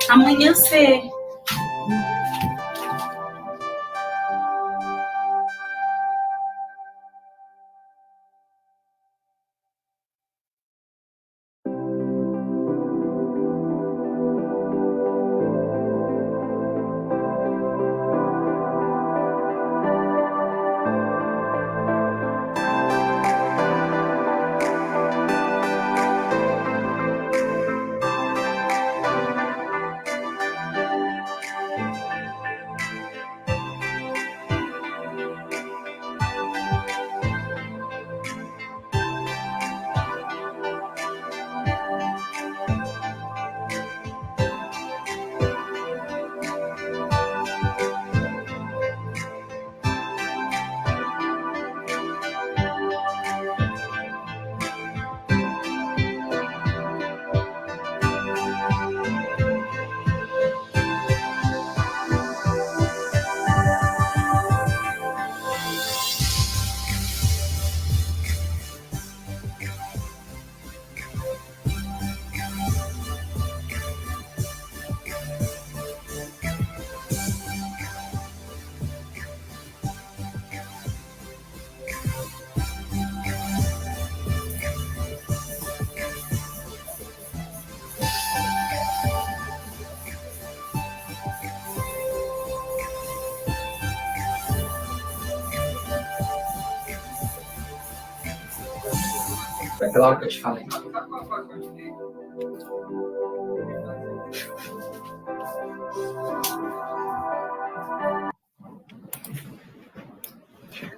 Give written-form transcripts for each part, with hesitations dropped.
Amanhecer. Foi aquela hora que eu te falei.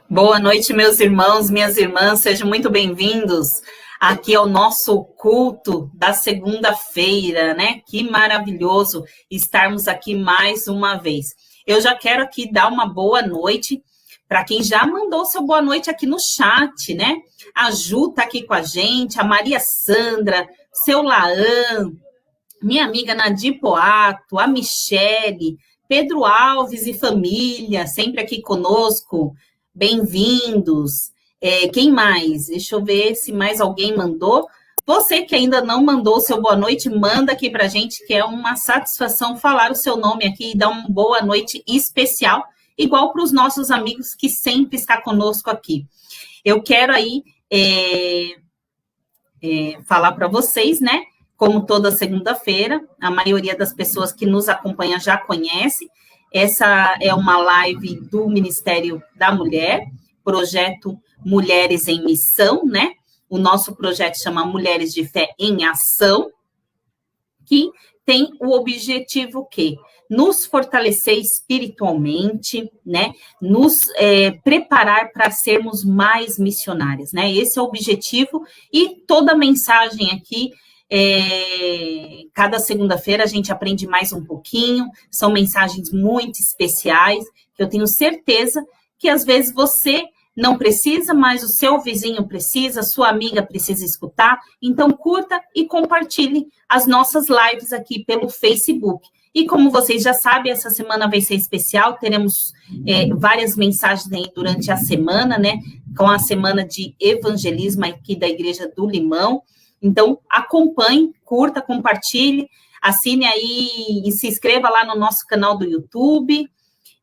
Boa noite, meus irmãos, minhas irmãs, sejam muito bem-vindos aqui ao nosso culto da segunda-feira, né? Que maravilhoso estarmos aqui mais uma vez. Eu já quero aqui dar uma boa noite para quem já mandou seu boa noite aqui no chat, né? A Ju tá aqui com a gente, a Maria Sandra, seu Laã, minha amiga Nadir Poato, a Michele, Pedro Alves e família, sempre aqui conosco. Bem-vindos. Quem mais? Deixa eu ver se mais alguém mandou. Você que ainda não mandou o seu boa noite, manda aqui para a gente, que é uma satisfação falar o seu nome aqui e dar uma boa noite especial, igual para os nossos amigos que sempre estão conosco aqui. Eu quero aí falar para vocês, né? Como toda segunda-feira, a maioria das pessoas que nos acompanha já conhece. Essa é uma live do Ministério da Mulher, projeto Mulheres em Missão, né? O nosso projeto chama Mulheres de Fé em Ação, que tem o objetivo que nos fortalecer espiritualmente, né? Nos preparar para sermos mais missionárias, né? Esse é o objetivo e toda a mensagem aqui. Cada segunda-feira a gente aprende mais um pouquinho, são mensagens muito especiais, que eu tenho certeza que às vezes você não precisa, mas o seu vizinho precisa, sua amiga precisa escutar. Então, curta e compartilhe as nossas lives aqui pelo Facebook. E como vocês já sabem, essa semana vai ser especial, teremos várias mensagens aí durante a semana, né? Com a semana de evangelismo aqui da Igreja do Limão. Então, acompanhe, curta, compartilhe, assine aí e se inscreva lá no nosso canal do YouTube.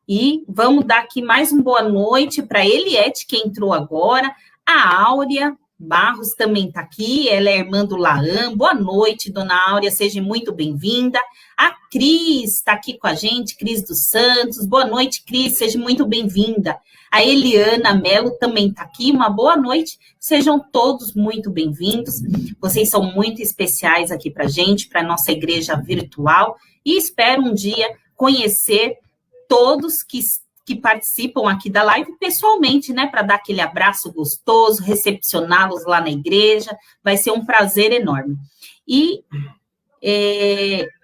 E vamos dar aqui mais uma boa noite para a Eliette, que entrou agora, a Áurea Barros também está aqui, ela é irmã do Laam. Boa noite, dona Áurea, seja muito bem-vinda. A Cris está aqui com a gente, Cris dos Santos. Boa noite, Cris, seja muito bem-vinda. A Eliana Mello também está aqui, uma boa noite. Sejam todos muito bem-vindos. Vocês são muito especiais aqui para a gente, para a nossa igreja virtual. E espero um dia conhecer todos que participam aqui da live pessoalmente, né, para dar aquele abraço gostoso, recepcioná-los lá na igreja, vai ser um prazer enorme. E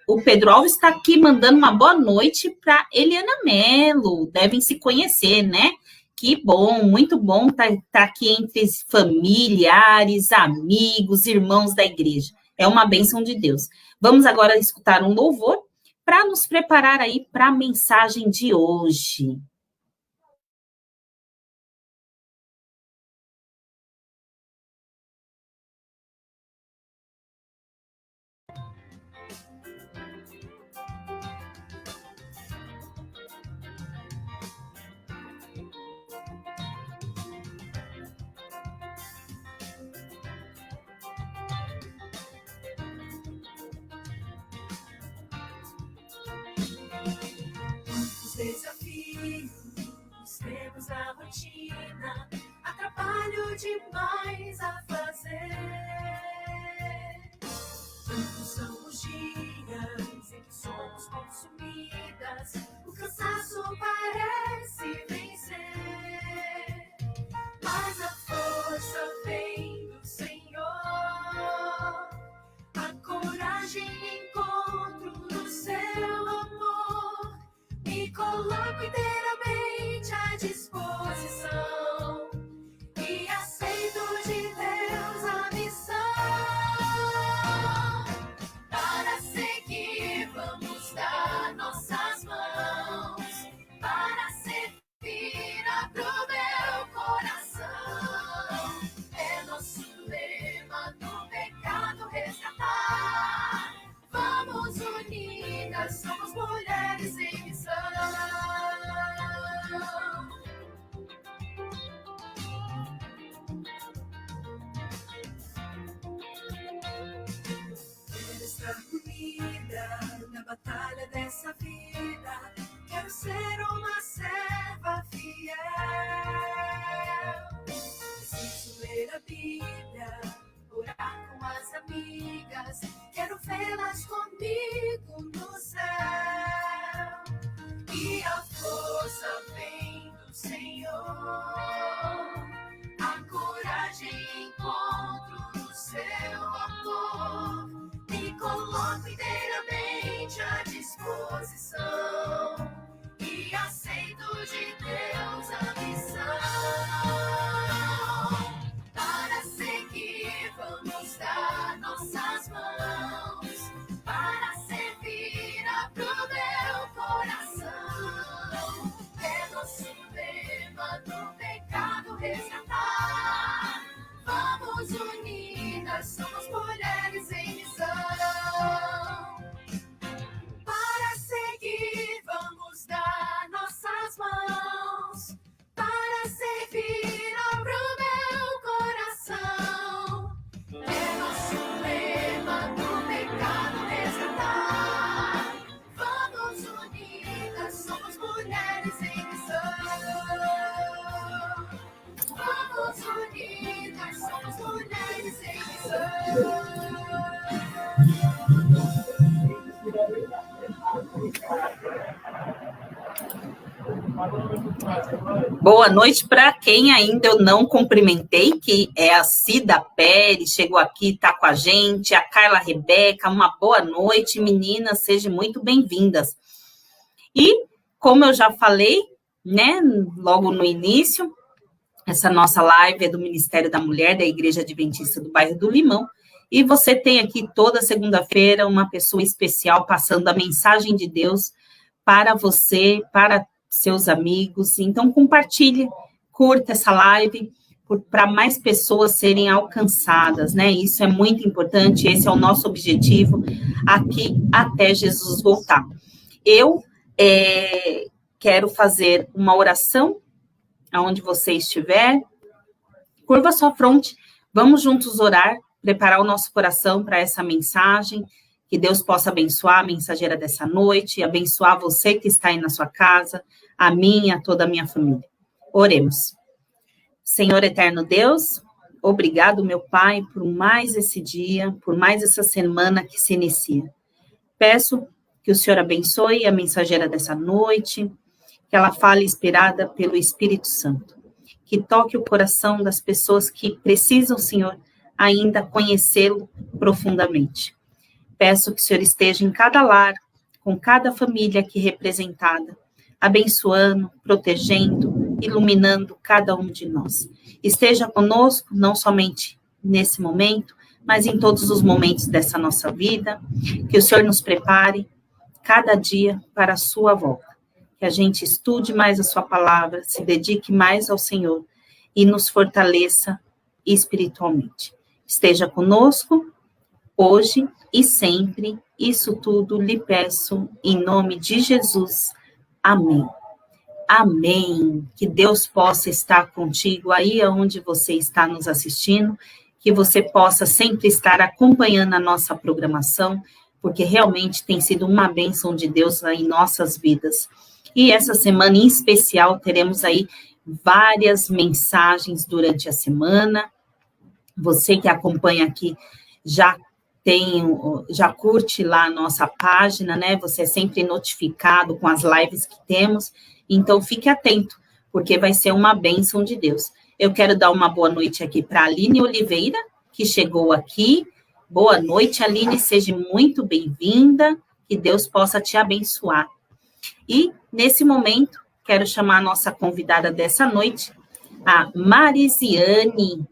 o Pedro Alves está aqui mandando uma boa noite para Eliana Mello, devem se conhecer, né? Que bom, muito bom estar aqui entre familiares, amigos, irmãos da igreja. É uma bênção de Deus. Vamos agora escutar um louvor para nos preparar aí para a mensagem de hoje. Desafios, temos a rotina, atrapalho demais a fazer. Tantos são os dias em que somos consumidas, o cansaço parece vencer, mas a força vem do Senhor, a coragem encontro no seu amor. Me coloco inteiramente à disposição e aceito de Deus a missão. Para seguir, vamos dar nossas mãos. Para servir, abro meu coração. É nosso lema do pecado resgatar. Vamos unidas, somos mulheres em missão. Quero estar unida na batalha dessa vida. Quero ser uma serva fiel. Preciso ler a Bíblia, orar com as amigas. Quero vê-las comigo no céu. E a força vem do Senhor, a coragem encontro no seu amor. Me coloco inteiramente à disposição e aceito de Deus a missão. Para seguir, vamos dar nossas mãos. Para servir, abro meu coração. É nosso lema do pecado resgatar. Vamos unidas, somos mulheres em missão. Para seguir, vamos dar nossas mãos. Para servir, abro meu coração. É nosso lema do pecado resgatar. Vamos unidas, somos mulheres em missão. Vamos unidas, somos mulheres em missão. Boa noite para quem ainda eu não cumprimentei, que é a Cida Pérez, chegou aqui, está com a gente, a Carla Rebeca, uma boa noite, meninas, sejam muito bem-vindas. E, como eu já falei, né, logo no início, Essa nossa live é do Ministério da Mulher, da Igreja Adventista do Bairro do Limão, e você tem aqui toda segunda-feira uma pessoa especial passando a mensagem de Deus para você, para seus amigos. Então, compartilhe, curta essa live, para mais pessoas serem alcançadas, né? Isso é muito importante, esse é o nosso objetivo aqui até Jesus voltar. Eu quero fazer uma oração aonde você estiver, curva sua fronte, vamos juntos orar, preparar o nosso coração para essa mensagem, que Deus possa abençoar a mensageira dessa noite, abençoar você que está aí na sua casa, a minha, toda a minha família. Oremos. Senhor eterno Deus, obrigado, meu Pai, por mais esse dia, por mais essa semana que se inicia. Peço que o Senhor abençoe a mensageira dessa noite, que ela fale inspirada pelo Espírito Santo, que toque o coração das pessoas que precisam, Senhor, ainda conhecê-lo profundamente. Peço que o Senhor esteja em cada lar, com cada família aqui representada, abençoando, protegendo, iluminando cada um de nós. Esteja conosco, não somente nesse momento, mas em todos os momentos dessa nossa vida, que o Senhor nos prepare cada dia para a sua volta. Que a gente estude mais a sua palavra, se dedique mais ao Senhor e nos fortaleça espiritualmente. Esteja conosco hoje e sempre. Isso tudo lhe peço em nome de Jesus. Amém. Amém. Que Deus possa estar contigo aí onde você está nos assistindo, que você possa sempre estar acompanhando a nossa programação, porque realmente tem sido uma bênção de Deus em nossas vidas. E essa semana em especial teremos aí várias mensagens durante a semana. Você que acompanha aqui já curte lá a nossa página, né? Você é sempre notificado com as lives que temos. Então, fique atento, porque vai ser uma bênção de Deus. Eu quero dar uma boa noite aqui para a Aline Oliveira, que chegou aqui. Boa noite, Aline, seja muito bem-vinda, que Deus possa te abençoar. E, nesse momento, quero chamar a nossa convidada dessa noite, a Marisiane.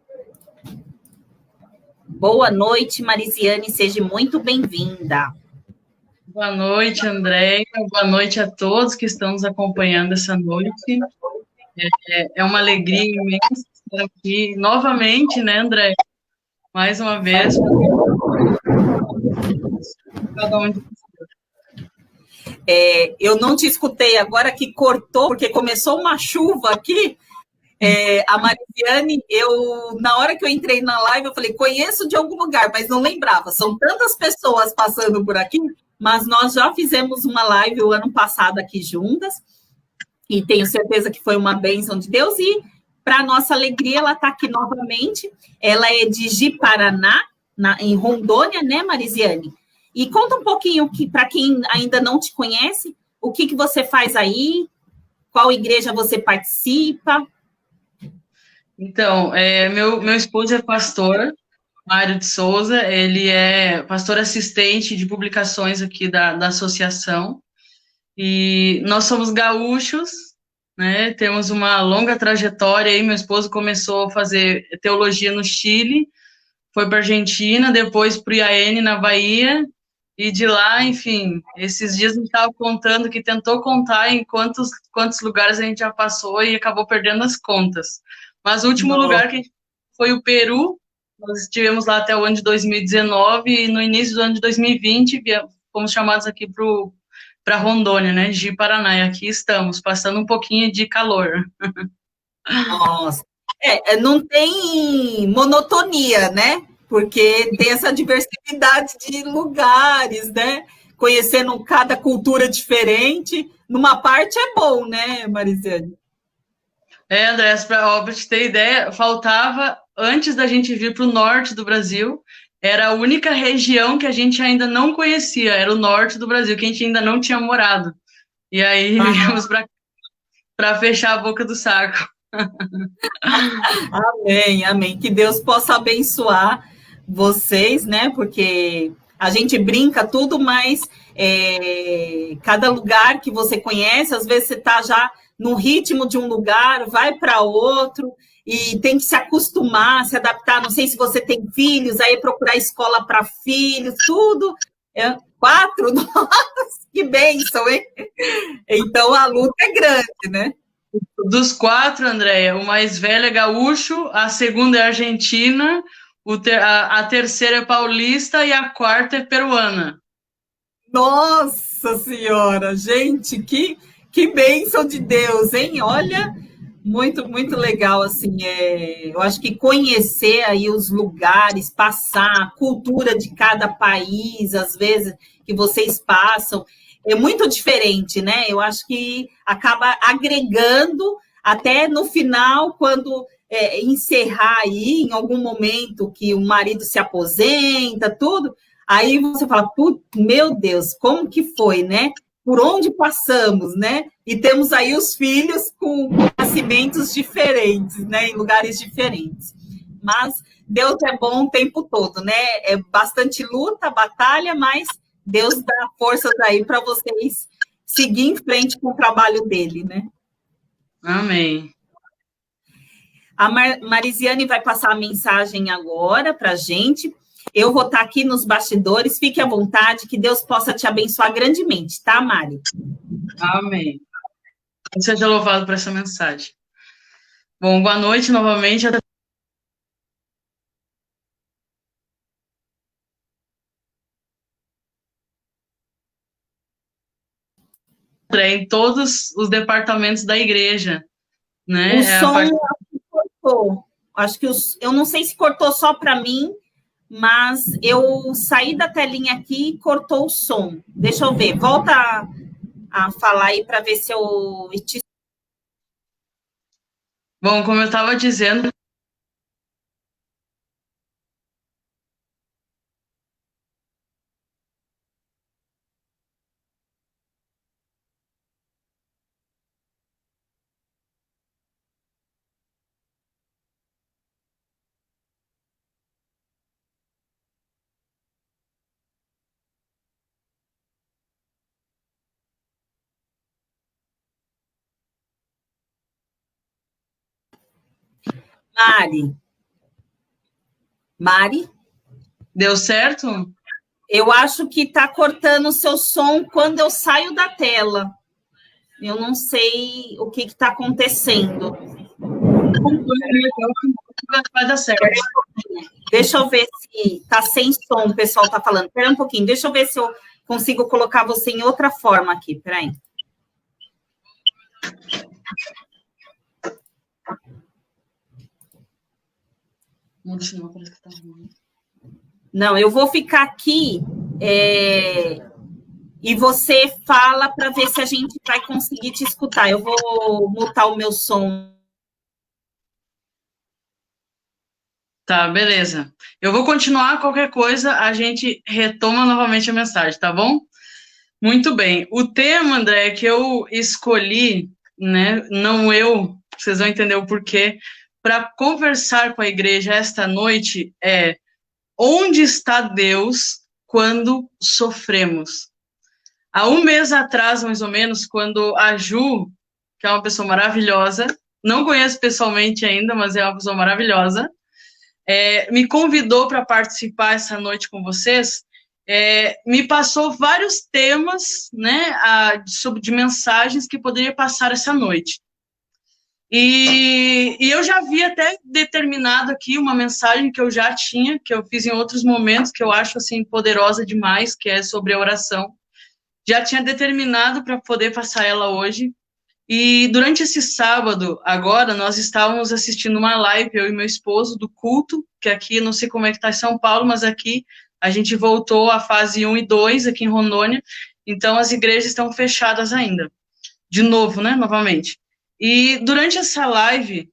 Boa noite, Marisiane, seja muito bem-vinda. Boa noite, Andréia. Boa noite a todos que estão nos acompanhando essa noite. É uma alegria imensa estar aqui novamente, né, André? Mais uma vez. Cada um de vocês. Eu não te escutei agora que cortou, porque começou uma chuva aqui. A Marisiane, na hora que eu entrei na live, eu falei, conheço de algum lugar, mas não lembrava. São tantas pessoas passando por aqui, mas nós já fizemos uma live o ano passado aqui juntas, e tenho certeza que foi uma bênção de Deus, e para nossa alegria, ela está aqui novamente. Ela é de Ji-Paraná, em Rondônia, né, Marisiane? E conta um pouquinho, para quem ainda não te conhece, o que você faz aí, qual igreja você participa? Então, meu esposo é pastor, Mário de Souza, ele é pastor assistente de publicações aqui da associação, e nós somos gaúchos, né, temos uma longa trajetória aí. Meu esposo começou a fazer teologia no Chile, foi para a Argentina, depois para o IAN na Bahia, e de lá, enfim, esses dias a gente estava contando, que tentou contar em quantos lugares a gente já passou e acabou perdendo as contas. Mas o último lugar que a gente foi o Peru. Nós estivemos lá até o ano de 2019, e no início do ano de 2020 fomos chamados aqui para Rondônia, né, de Paraná, e aqui estamos, passando um pouquinho de calor. Nossa, não tem monotonia, né? Porque tem essa diversidade de lugares, né? Conhecendo cada cultura diferente, numa parte é bom, né, Marisiane? André, para te ter ideia, faltava, antes da gente vir para o norte do Brasil, era a única região que a gente ainda não conhecia, era o norte do Brasil, que a gente ainda não tinha morado. E aí viemos para fechar a boca do saco. Amém, amém. Que Deus possa abençoar vocês, né? Porque a gente brinca tudo, mas cada lugar que você conhece, às vezes você está já no ritmo de um lugar, vai para outro, e tem que se acostumar, se adaptar. Não sei se você tem filhos, aí procurar escola para filhos, tudo. 4, nossa, que bênção, hein? Então a luta é grande, né? Dos 4, Andréia, o mais velho é gaúcho, a segunda é argentina, a terceira é paulista e a quarta é peruana. Nossa Senhora, gente, que bênção de Deus, hein? Olha, muito, muito legal, assim, eu acho que conhecer aí os lugares, passar a cultura de cada país, às vezes, que vocês passam, é muito diferente, né? Eu acho que acaba agregando até no final, quando encerrar aí, em algum momento que o marido se aposenta, tudo, aí você fala, meu Deus, como que foi, né? Por onde passamos, né? E temos aí os filhos com nascimentos diferentes, né? Em lugares diferentes. Mas Deus é bom o tempo todo, né? É bastante luta, batalha, mas Deus dá forças aí para vocês seguir em frente com o trabalho dele, né? Amém. A Marisiane vai passar a mensagem agora para a gente. Eu vou estar aqui nos bastidores, fique à vontade, que Deus possa te abençoar grandemente, tá, Mari? Amém. Seja louvado por essa mensagem. Bom, boa noite novamente. Em todos os departamentos da igreja, né? O som cortou. Acho que eu não sei se cortou só para mim, mas eu saí da telinha aqui e cortou o som. Deixa eu ver, volta a falar aí para ver se eu... Bom, como eu estava dizendo, Mari? Deu certo? Eu acho que está cortando o seu som quando eu saio da tela. Eu não sei o que está acontecendo. Vai dar certo. Deixa eu ver se está sem som, o pessoal está falando. Espera um pouquinho, deixa eu ver se eu consigo colocar você em outra forma aqui. Espera aí. Não, eu vou ficar aqui e você fala para ver se a gente vai conseguir te escutar. Eu vou mutar o meu som. Tá, beleza. Eu vou continuar, qualquer coisa, a gente retoma novamente a mensagem, tá bom? Muito bem. O tema, André, que eu escolhi, né, não eu, vocês vão entender o porquê, para conversar com a igreja esta noite é: onde está Deus quando sofremos? Há um mês atrás, mais ou menos, quando a Ju, que é uma pessoa maravilhosa, não conheço pessoalmente ainda, mas é uma pessoa maravilhosa, me convidou para participar essa noite com vocês, me passou vários temas, né, de mensagens que poderia passar essa noite. E eu já havia até determinado aqui uma mensagem que eu já tinha, que eu fiz em outros momentos, que eu acho assim poderosa demais, que é sobre a oração. Já tinha determinado para poder passar ela hoje. E durante esse sábado, agora, nós estávamos assistindo uma live, eu e meu esposo, do culto, que aqui, não sei como é que está em São Paulo, mas aqui a gente voltou à fase 1 e 2, aqui em Rondônia, então as igrejas estão fechadas ainda. De novo, né, novamente. E durante essa live,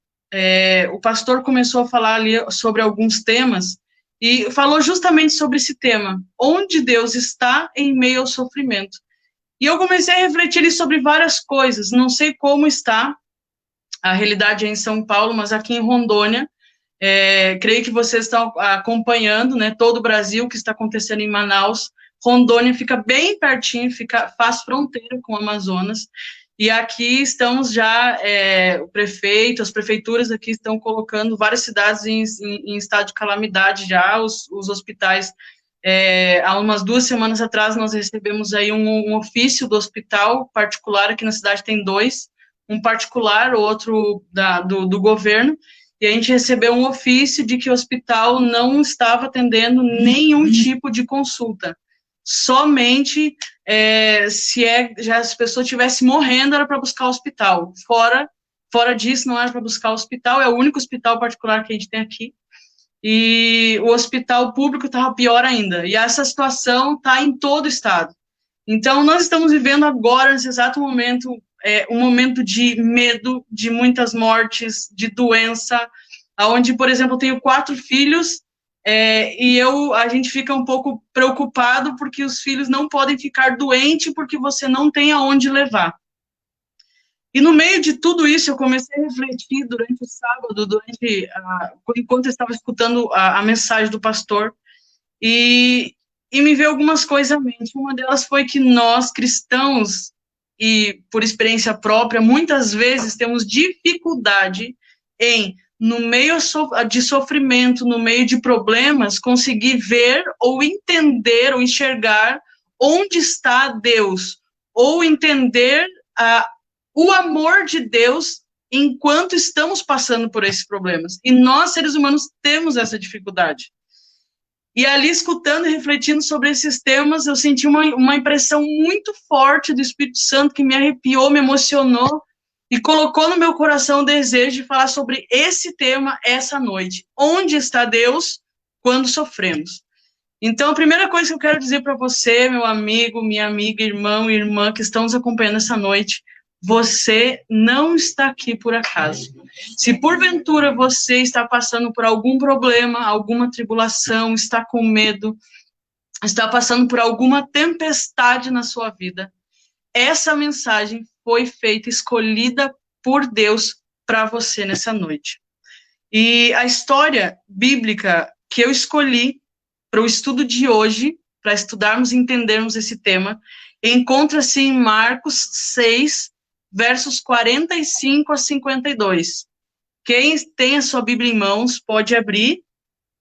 o pastor começou a falar ali sobre alguns temas, e falou justamente sobre esse tema, onde Deus está em meio ao sofrimento. E eu comecei a refletir sobre várias coisas, não sei como está a realidade em São Paulo, mas aqui em Rondônia, creio que vocês estão acompanhando, né, todo o Brasil, o que está acontecendo em Manaus. Rondônia fica bem pertinho, faz fronteira com o Amazonas, E aqui estamos já, o prefeito, as prefeituras aqui estão colocando várias cidades em estado de calamidade já, os hospitais. Há umas 2 semanas atrás, nós recebemos aí um ofício do hospital particular, aqui na cidade tem 2, um particular, outro do governo, e a gente recebeu um ofício de que o hospital não estava atendendo nenhum tipo de consulta, somente se as pessoas estivessem morrendo, era para buscar o hospital, fora disso, não era para buscar o hospital, é o único hospital particular que a gente tem aqui, e o hospital público estava pior ainda, e essa situação está em todo o estado. Então, nós estamos vivendo agora, nesse exato momento, um momento de medo, de muitas mortes, de doença, onde, por exemplo, eu tenho 4 filhos, e a gente fica um pouco preocupado porque os filhos não podem ficar doentes porque você não tem aonde levar. E no meio de tudo isso, eu comecei a refletir durante o sábado, enquanto eu estava escutando a mensagem do pastor, e me veio algumas coisas à mente. Uma delas foi que nós, cristãos, e por experiência própria, muitas vezes temos dificuldade em, no meio de sofrimento, no meio de problemas, conseguir ver ou entender ou enxergar onde está Deus, ou entender o amor de Deus enquanto estamos passando por esses problemas. E nós, seres humanos, temos essa dificuldade. E ali, escutando e refletindo sobre esses temas, eu senti uma impressão muito forte do Espírito Santo que me arrepiou, me emocionou e colocou no meu coração o desejo de falar sobre esse tema essa noite. Onde está Deus quando sofremos? Então, a primeira coisa que eu quero dizer para você, meu amigo, minha amiga, irmão e irmã que estão nos acompanhando essa noite, você não está aqui por acaso. Se porventura você está passando por algum problema, alguma tribulação, está com medo, está passando por alguma tempestade na sua vida, essa mensagem foi feita, escolhida por Deus para você nessa noite. E a história bíblica que eu escolhi para o estudo de hoje, para estudarmos e entendermos esse tema, encontra-se em Marcos 6, versos 45 a 52. Quem tem a sua Bíblia em mãos pode abrir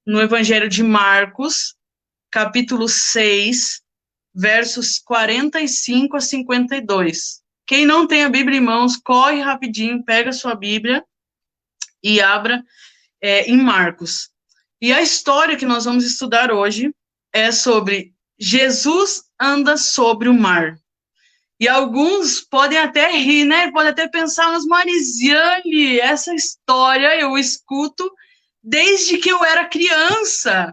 no Evangelho de Marcos, capítulo 6, versos 45 a 52. Quem não tem a Bíblia em mãos, corre rapidinho, pega a sua Bíblia e abra em Marcos. E a história que nós vamos estudar hoje é sobre Jesus anda sobre o mar. E alguns podem até rir, né? Podem até pensar, mas Marisiane, essa história eu escuto desde que eu era criança.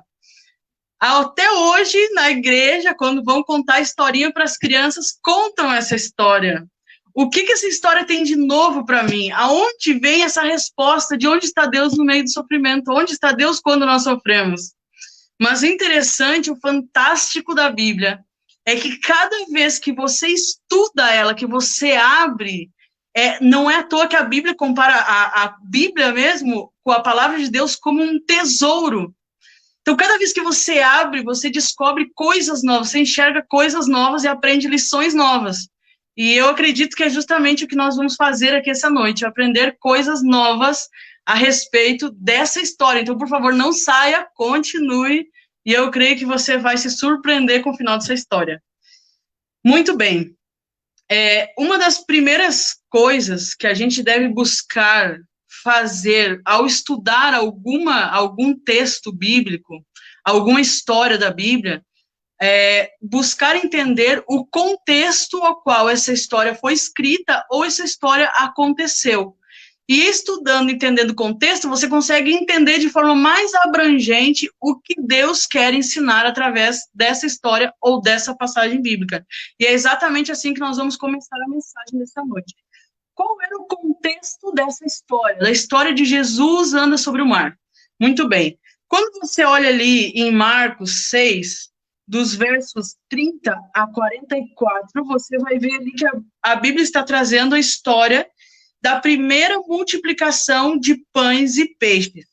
Até hoje, na igreja, quando vão contar historinha para as crianças, contam essa história. O que essa história tem de novo para mim? Aonde vem essa resposta? De onde está Deus no meio do sofrimento? Onde está Deus quando nós sofremos? Mas o interessante, o fantástico da Bíblia, é que cada vez que você estuda ela, que você abre, não é à toa que a Bíblia compara a Bíblia mesmo com a palavra de Deus como um tesouro. Então, cada vez que você abre, você descobre coisas novas, você enxerga coisas novas e aprende lições novas. E eu acredito que é justamente o que nós vamos fazer aqui essa noite, aprender coisas novas a respeito dessa história. Então, por favor, não saia, continue, e eu creio que você vai se surpreender com o final dessa história. Muito bem. Uma das primeiras coisas que a gente deve buscar fazer ao estudar algum texto bíblico, alguma história da Bíblia, buscar entender o contexto ao qual essa história foi escrita ou essa história aconteceu. E estudando, entendendo o contexto, você consegue entender de forma mais abrangente o que Deus quer ensinar através dessa história ou dessa passagem bíblica. E é exatamente assim que nós vamos começar a mensagem dessa noite. Qual era o contexto dessa história? Da história de Jesus anda sobre o mar. Muito bem. Quando você olha ali em Marcos 6, dos versos 30 a 44, você vai ver ali que a Bíblia está trazendo a história da primeira multiplicação de pães e peixes.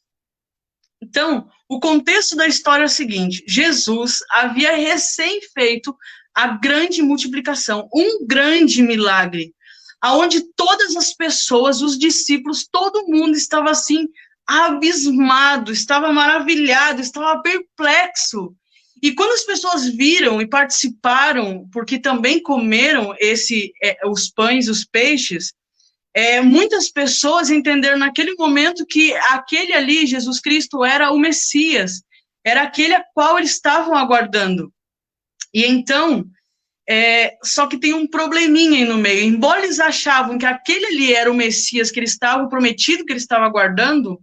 Então, o contexto da história é o seguinte: Jesus havia recém feito a grande multiplicação, um grande milagre, aonde todas as pessoas, os discípulos, todo mundo estava assim, abismado, estava maravilhado, estava perplexo. E quando as pessoas viram e participaram, porque também comeram os pães, os peixes, muitas pessoas entenderam naquele momento que aquele ali, Jesus Cristo, era o Messias, era aquele a qual eles estavam aguardando. E então, só que tem um probleminha aí no meio. Embora eles achavam que aquele ali era o Messias que eles estavam prometido, que eles estavam aguardando,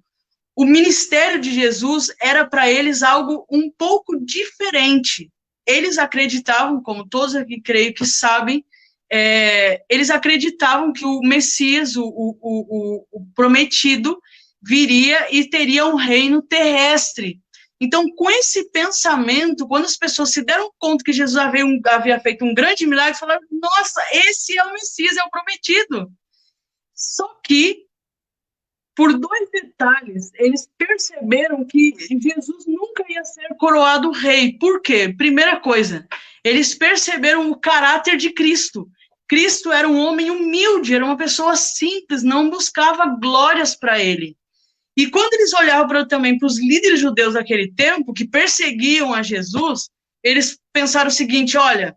o ministério de Jesus era para eles algo um pouco diferente. Eles acreditavam, como todos aqui creio que sabem, eles acreditavam que o Messias, o prometido, viria e teria um reino terrestre. Então, com esse pensamento, quando as pessoas se deram conta que Jesus havia feito um grande milagre, falaram, nossa, esse é o Messias, é o prometido. Só que, por 2 detalhes, eles perceberam que Jesus nunca ia ser coroado rei. Por quê? Primeira coisa, eles perceberam o caráter de Cristo. Cristo era um homem humilde, era uma pessoa simples, não buscava glórias para ele. E quando eles olhavam também para os líderes judeus daquele tempo, que perseguiam a Jesus, eles pensaram o seguinte, olha,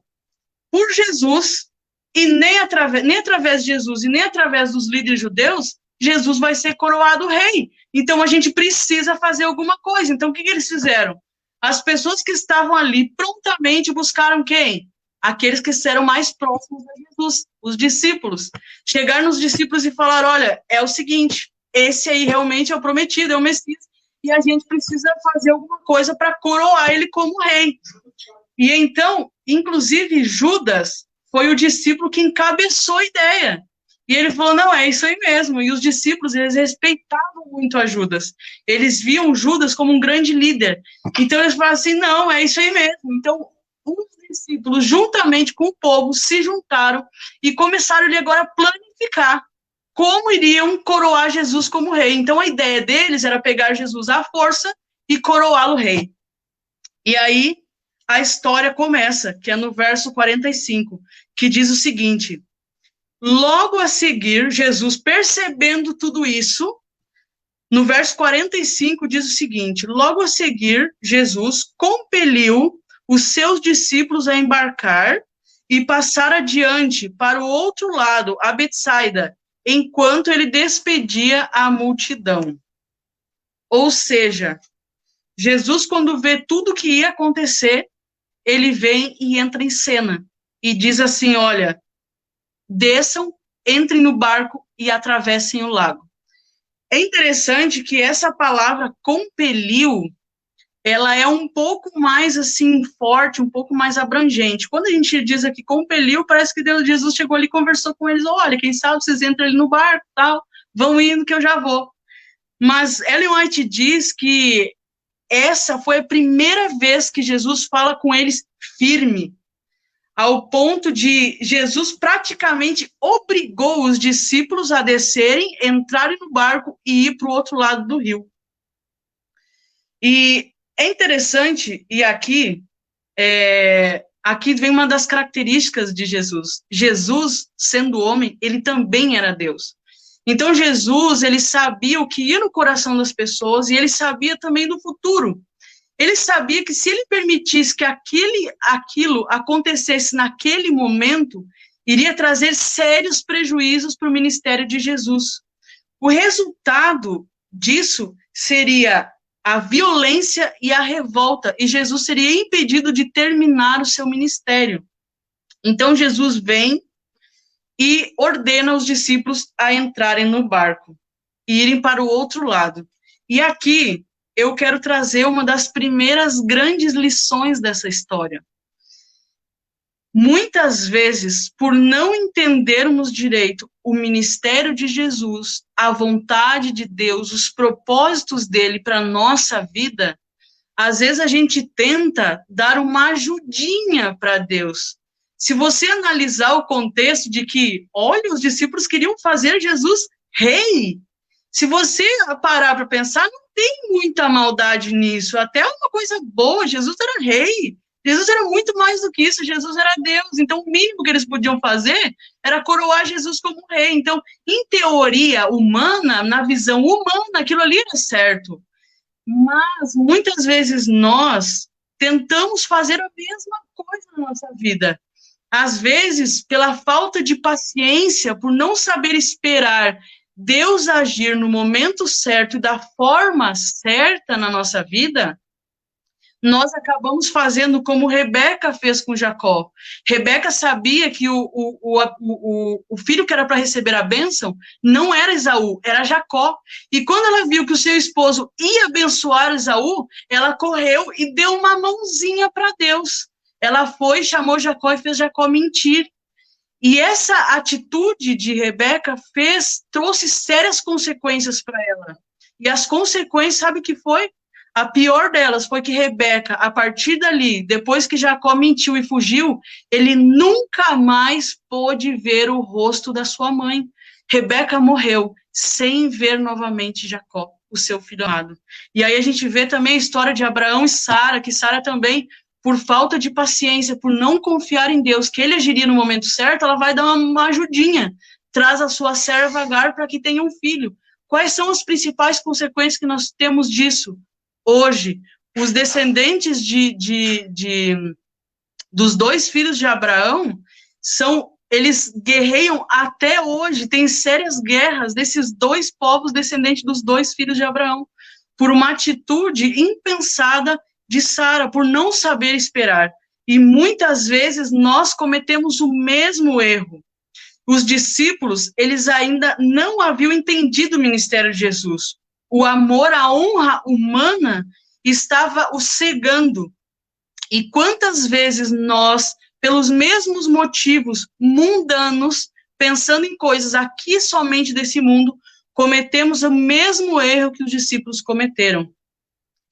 por Jesus, e nem através de Jesus, e nem através dos líderes judeus, Jesus vai ser coroado rei. Então, a gente precisa fazer alguma coisa. Então, o que eles fizeram? As pessoas que estavam ali prontamente buscaram quem? Aqueles que eram mais próximos a Jesus, os discípulos. Chegaram nos discípulos e falaram, olha, é o seguinte, esse aí realmente é o prometido, é o Messias, e a gente precisa fazer alguma coisa para coroar ele como rei. E então, inclusive, Judas foi o discípulo que encabeçou a ideia. E ele falou, não, é isso aí mesmo. E os discípulos, eles respeitavam muito a Judas. Eles viam Judas como um grande líder. Então, eles falaram assim, não, é isso aí mesmo. Então, os discípulos, juntamente com o povo, se juntaram e começaram ali agora a planificar como iriam coroar Jesus como rei. Então, a ideia deles era pegar Jesus à força e coroá-lo rei. E aí, a história começa, que é no verso 45, que diz o seguinte, logo a seguir, Jesus, percebendo tudo isso, no verso 45 diz o seguinte, logo a seguir, Jesus compeliu os seus discípulos a embarcar e passar adiante para o outro lado, a Betsaida, enquanto ele despedia a multidão. Ou seja, Jesus, quando vê tudo que ia acontecer, ele vem e entra em cena e diz assim, olha, desçam, entrem no barco e atravessem o lago. É interessante que essa palavra compeliu, ela é um pouco mais assim forte, um pouco mais abrangente. Quando a gente diz aqui compeliu, parece que Jesus chegou ali e conversou com eles, olha, quem sabe vocês entram ali no barco, tal, vão indo que eu já vou. Mas Ellen White diz que essa foi a primeira vez que Jesus fala com eles firme, ao ponto de Jesus praticamente obrigou os discípulos a descerem, entrarem no barco e ir para o outro lado do rio. E é interessante, e aqui vem uma das características de Jesus. Jesus, sendo homem, ele também era Deus. Então, Jesus, ele sabia o que ia no coração das pessoas e ele sabia também do futuro. Ele sabia que se ele permitisse que aquilo acontecesse naquele momento, iria trazer sérios prejuízos para o ministério de Jesus. O resultado disso seria a violência e a revolta, e Jesus seria impedido de terminar o seu ministério. Então, Jesus vem e ordena os discípulos a entrarem no barco e irem para o outro lado. E aqui eu quero trazer uma das primeiras grandes lições dessa história. Muitas vezes, por não entendermos direito o ministério de Jesus, a vontade de Deus, os propósitos dele para a nossa vida, às vezes a gente tenta dar uma ajudinha para Deus. Se você analisar o contexto de que, olha, os discípulos queriam fazer Jesus rei, se você parar para pensar, não tem muita maldade nisso, até uma coisa boa, Jesus era rei, Jesus era muito mais do que isso, Jesus era Deus. Então, o mínimo que eles podiam fazer era coroar Jesus como rei. Então, em teoria humana, na visão humana, aquilo ali era certo. Mas, muitas vezes, nós tentamos fazer a mesma coisa na nossa vida. Às vezes, pela falta de paciência, por não saber esperar Deus agir no momento certo e da forma certa na nossa vida, nós acabamos fazendo como Rebeca fez com Jacó. Rebeca sabia que o filho que era para receber a bênção não era Esaú, era Jacó. E quando ela viu que o seu esposo ia abençoar Esaú, ela correu e deu uma mãozinha para Deus. Ela foi, chamou Jacó e fez Jacó mentir. E essa atitude de Rebeca trouxe sérias consequências para ela. E as consequências, sabe o que foi? A pior delas foi que Rebeca, a partir dali, depois que Jacó mentiu e fugiu, ele nunca mais pôde ver o rosto da sua mãe. Rebeca morreu sem ver novamente Jacó, o seu filho amado. E aí a gente vê também a história de Abraão e Sara, que Sara também, por falta de paciência, por não confiar em Deus, que ele agiria no momento certo, ela vai dar uma ajudinha, traz a sua serva Agar para que tenha um filho. Quais são as principais consequências que nós temos disso? Hoje, os descendentes dos dois filhos de Abraão, eles guerreiam até hoje, tem sérias guerras desses dois povos descendentes dos dois filhos de Abraão, por uma atitude impensada de Sara, por não saber esperar. E muitas vezes nós cometemos o mesmo erro. Os discípulos, eles ainda não haviam entendido o ministério de Jesus. O amor, a honra humana estava o cegando. E quantas vezes nós, pelos mesmos motivos mundanos, pensando em coisas aqui somente desse mundo, cometemos o mesmo erro que os discípulos cometeram.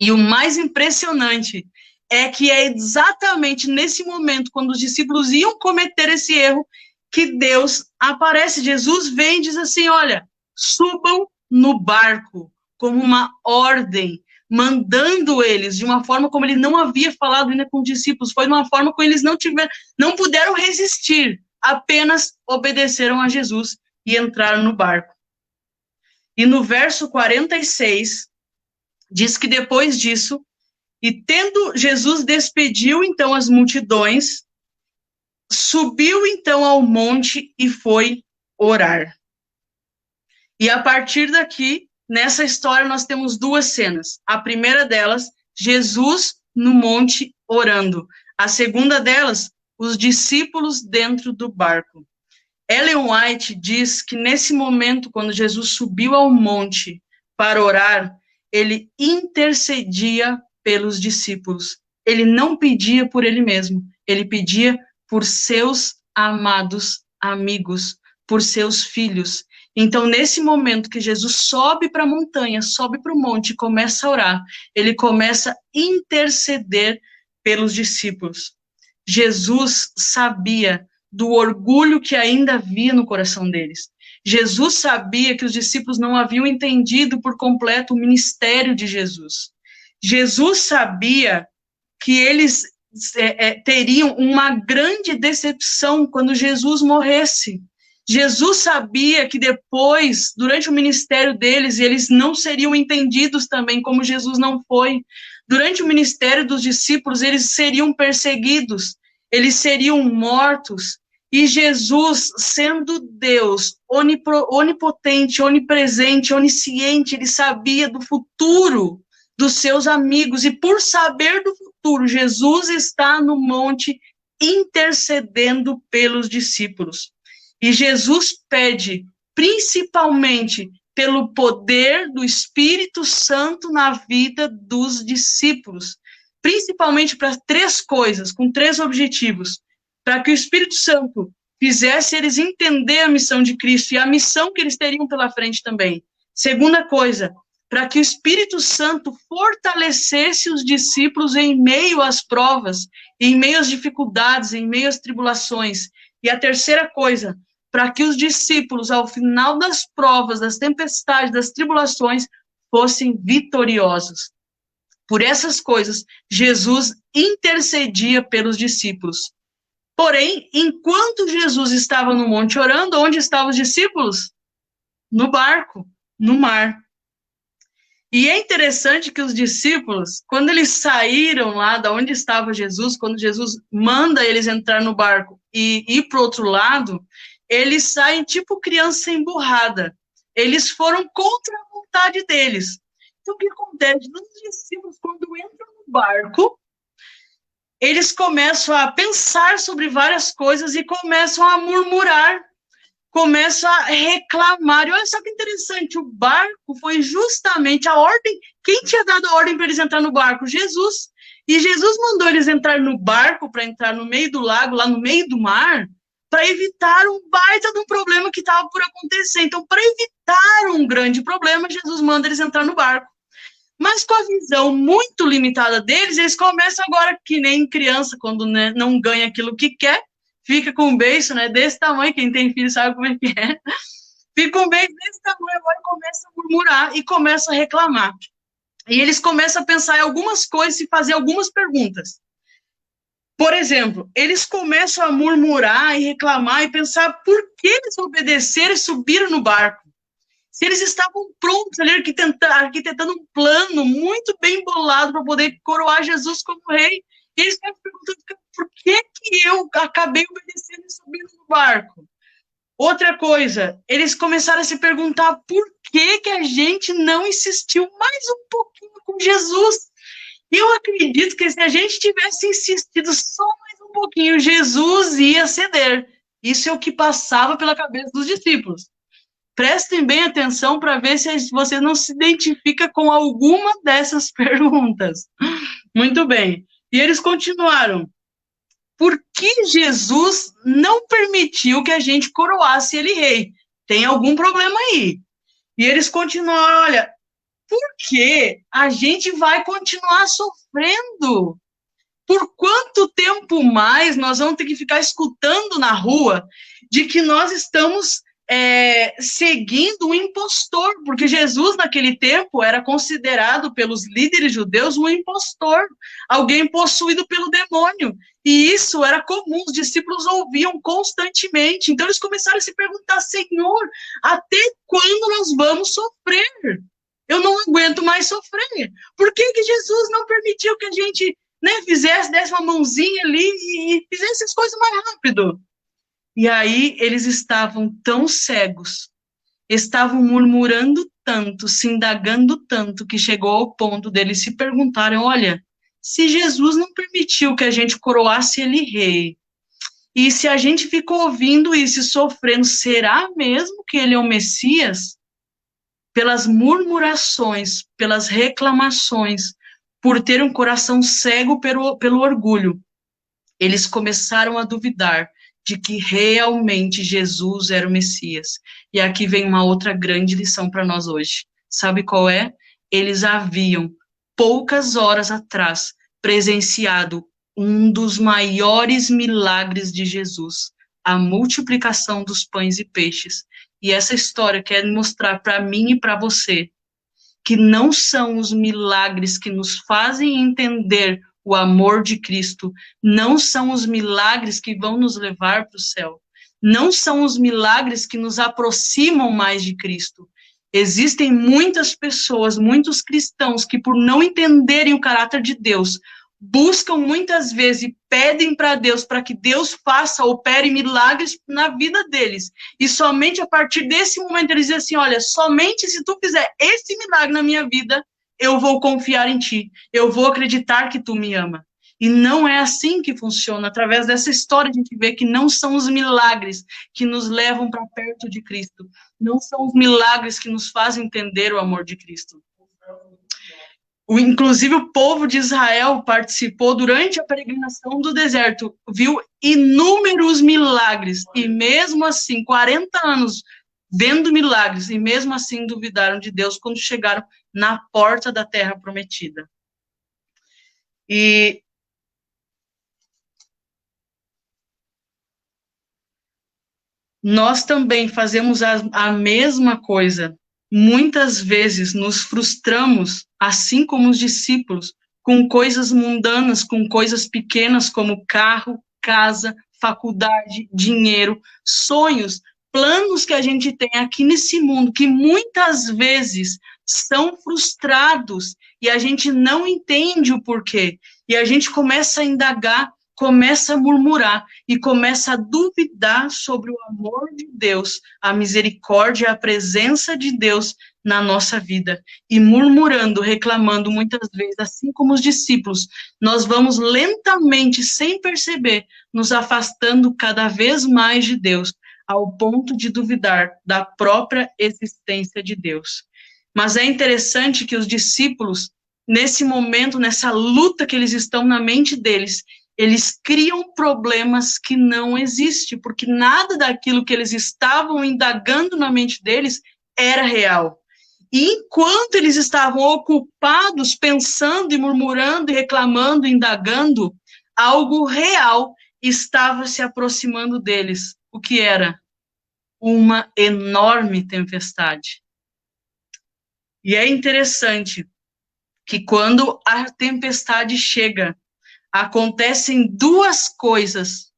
E o mais impressionante é que é exatamente nesse momento, quando os discípulos iam cometer esse erro, que Deus aparece. Jesus vem e diz assim, olha, subam no barco, como uma ordem, mandando eles de uma forma como ele não havia falado ainda com os discípulos, foi de uma forma como eles não puderam resistir, apenas obedeceram a Jesus e entraram no barco. E no verso 46, diz que depois disso, e tendo Jesus despediu então as multidões, subiu então ao monte e foi orar. E a partir daqui, nessa história, nós temos duas cenas. A primeira delas, Jesus no monte orando. A segunda delas, os discípulos dentro do barco. Ellen White diz que nesse momento, quando Jesus subiu ao monte para orar, ele intercedia pelos discípulos. Ele não pedia por ele mesmo, ele pedia por seus amados amigos, por seus filhos. Então, nesse momento que Jesus sobe para a montanha, sobe para o monte e começa a orar, ele começa a interceder pelos discípulos. Jesus sabia do orgulho que ainda havia no coração deles. Jesus sabia que os discípulos não haviam entendido por completo o ministério de Jesus. Jesus sabia que eles teriam uma grande decepção quando Jesus morresse. Jesus sabia que depois, durante o ministério deles, eles não seriam entendidos também, como Jesus não foi. Durante o ministério dos discípulos, eles seriam perseguidos, eles seriam mortos. E Jesus, sendo Deus, onipotente, onipresente, onisciente, ele sabia do futuro dos seus amigos. E por saber do futuro, Jesus está no monte intercedendo pelos discípulos. E Jesus pede, principalmente, pelo poder do Espírito Santo na vida dos discípulos, principalmente para três coisas, com três objetivos, para que o Espírito Santo fizesse eles entender a missão de Cristo e a missão que eles teriam pela frente também. Segunda coisa, para que o Espírito Santo fortalecesse os discípulos em meio às provas, em meio às dificuldades, em meio às tribulações. E a terceira coisa, para que os discípulos, ao final das provas, das tempestades, das tribulações, fossem vitoriosos. Por essas coisas, Jesus intercedia pelos discípulos. Porém, enquanto Jesus estava no monte orando, onde estavam os discípulos? No barco, no mar. E é interessante que os discípulos, quando eles saíram lá da onde estava Jesus, quando Jesus manda eles entrar no barco e ir para o outro lado, eles saem tipo criança emburrada. Eles foram contra a vontade deles. Então, o que acontece? Os discípulos, quando entram no barco, eles começam a pensar sobre várias coisas e começam a murmurar, começam a reclamar. E olha só que interessante, o barco foi justamente a ordem. Quem tinha dado a ordem para eles entrar no barco? Jesus. E Jesus mandou eles entrar no barco, para entrar no meio do lago, lá no meio do mar, para evitar um baita de um problema que estava por acontecer. Então, para evitar um grande problema, Jesus manda eles entrar no barco. Mas com a visão muito limitada deles, eles começam agora, que nem criança, quando, né, não ganha aquilo que quer, fica com um beijo, né, desse tamanho, quem tem filho sabe como é que é, fica com um beijo desse tamanho, agora começa a murmurar e começa a reclamar. E eles começam a pensar em algumas coisas e fazer algumas perguntas. Por exemplo, eles começam a murmurar e reclamar e pensar por que eles obedeceram e subiram no barco. Se eles estavam prontos ali, arquitetando um plano muito bem bolado para poder coroar Jesus como rei, e eles estavam perguntando por que eu acabei obedecendo e subindo no barco. Outra coisa, eles começaram a se perguntar por que a gente não insistiu mais um pouquinho com Jesus. E eu acredito que se a gente tivesse insistido só mais um pouquinho, Jesus ia ceder. Isso é o que passava pela cabeça dos discípulos. Prestem bem atenção para ver se você não se identifica com alguma dessas perguntas. Muito bem. E eles continuaram. Por que Jesus não permitiu que a gente coroasse ele rei? Tem algum problema aí. E eles continuaram, olha, por que a gente vai continuar sofrendo? Por quanto tempo mais nós vamos ter que ficar escutando na rua de que nós estamos seguindo um impostor, porque Jesus naquele tempo era considerado pelos líderes judeus um impostor, alguém possuído pelo demônio, e isso era comum, os discípulos ouviam constantemente, então eles começaram a se perguntar, Senhor, até quando nós vamos sofrer? Eu não aguento mais sofrer, por que Jesus não permitiu que a gente, né, desse uma mãozinha ali e fizesse as coisas mais rápido? E aí eles estavam tão cegos, estavam murmurando tanto, se indagando tanto, que chegou ao ponto deles se perguntarem, olha, se Jesus não permitiu que a gente coroasse ele rei, e se a gente ficou ouvindo isso e sofrendo, será mesmo que ele é o Messias? Pelas murmurações, pelas reclamações, por ter um coração cego pelo orgulho, eles começaram a duvidar de que realmente Jesus era o Messias. E aqui vem uma outra grande lição para nós hoje. Sabe qual é? Eles haviam, poucas horas atrás, presenciado um dos maiores milagres de Jesus, a multiplicação dos pães e peixes. E essa história quer mostrar para mim e para você que não são os milagres que nos fazem entender o amor de Cristo, não são os milagres que vão nos levar para o céu, não são os milagres que nos aproximam mais de Cristo. Existem muitas pessoas, muitos cristãos que por não entenderem o caráter de Deus, buscam muitas vezes e pedem para Deus, para que Deus faça, opere milagres na vida deles, e somente a partir desse momento eles dizem assim, olha, somente se tu fizer esse milagre na minha vida, eu vou confiar em ti, eu vou acreditar que tu me ama. E não é assim que funciona. Através dessa história a gente vê que não são os milagres que nos levam para perto de Cristo, não são os milagres que nos fazem entender o amor de Cristo. Inclusive o povo de Israel participou durante a peregrinação do deserto, viu inúmeros milagres, e mesmo assim, 40 anos vendo milagres, e mesmo assim duvidaram de Deus quando chegaram na porta da terra prometida. E nós também fazemos a mesma coisa. Muitas vezes nos frustramos, assim como os discípulos, com coisas mundanas, com coisas pequenas como carro, casa, faculdade, dinheiro, sonhos, planos que a gente tem aqui nesse mundo, que muitas vezes são frustrados e a gente não entende o porquê. E a gente começa a indagar, começa a murmurar e começa a duvidar sobre o amor de Deus, a misericórdia, a presença de Deus na nossa vida. E murmurando, reclamando muitas vezes, assim como os discípulos, nós vamos lentamente, sem perceber, nos afastando cada vez mais de Deus, ao ponto de duvidar da própria existência de Deus. Mas é interessante que os discípulos, nesse momento, nessa luta que eles estão na mente deles, eles criam problemas que não existem, porque nada daquilo que eles estavam indagando na mente deles era real. E enquanto eles estavam ocupados, pensando e murmurando e reclamando, indagando, algo real estava se aproximando deles. O que era? Uma enorme tempestade. E é interessante que quando a tempestade chega, acontecem duas coisas